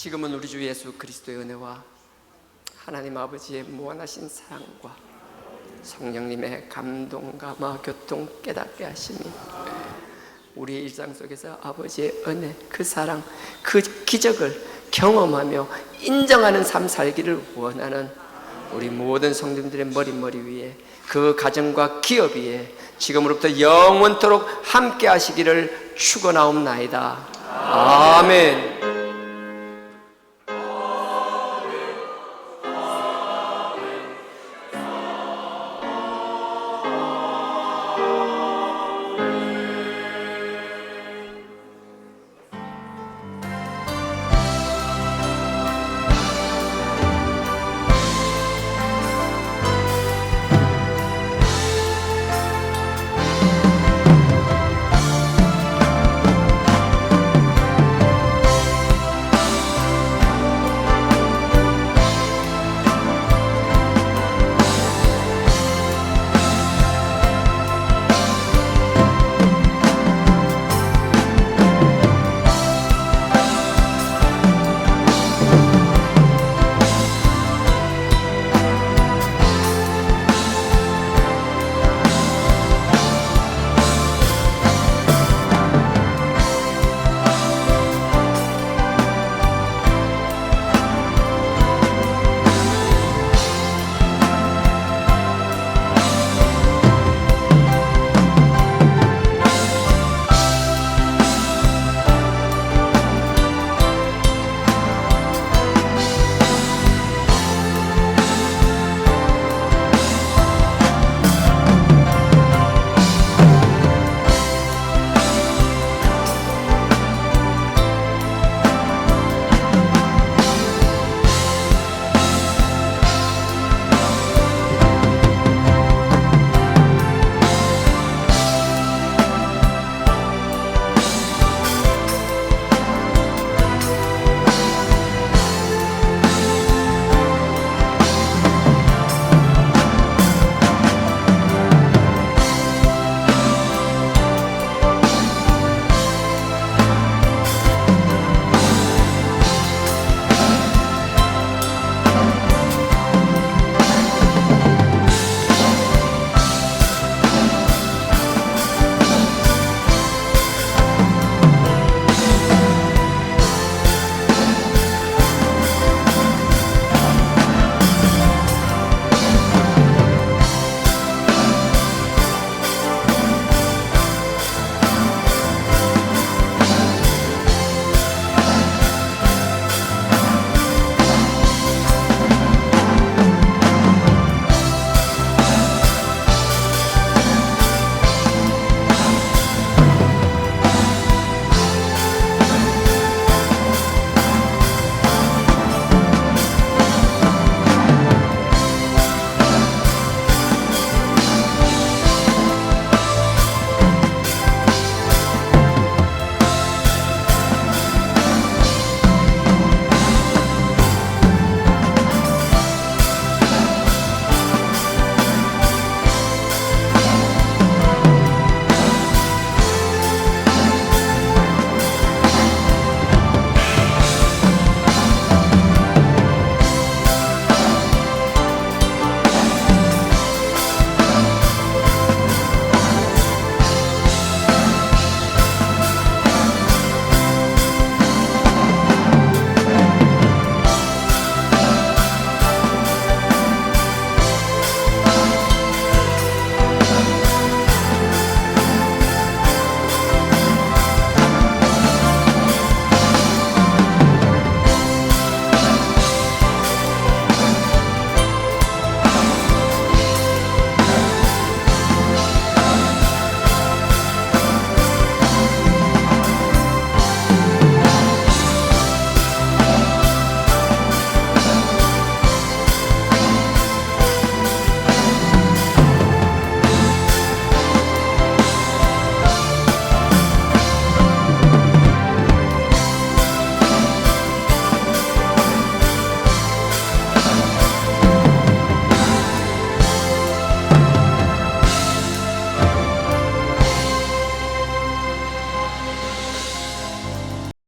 지금은 우리 주 예수 그리스도의 은혜와 하나님 아버지의 무한하신 사랑과 성령님의 감동감화 교통 깨닫게 하심이 우리의 일상 속에서 아버지의 은혜, 그 사랑, 그 기적을 경험하며 인정하는 삶 살기를 원하는 우리 모든 성도들의 머리 위에, 그 가정과 기업 위에 지금으로부터 영원토록 함께 하시기를 축원하옵나이다. 아멘.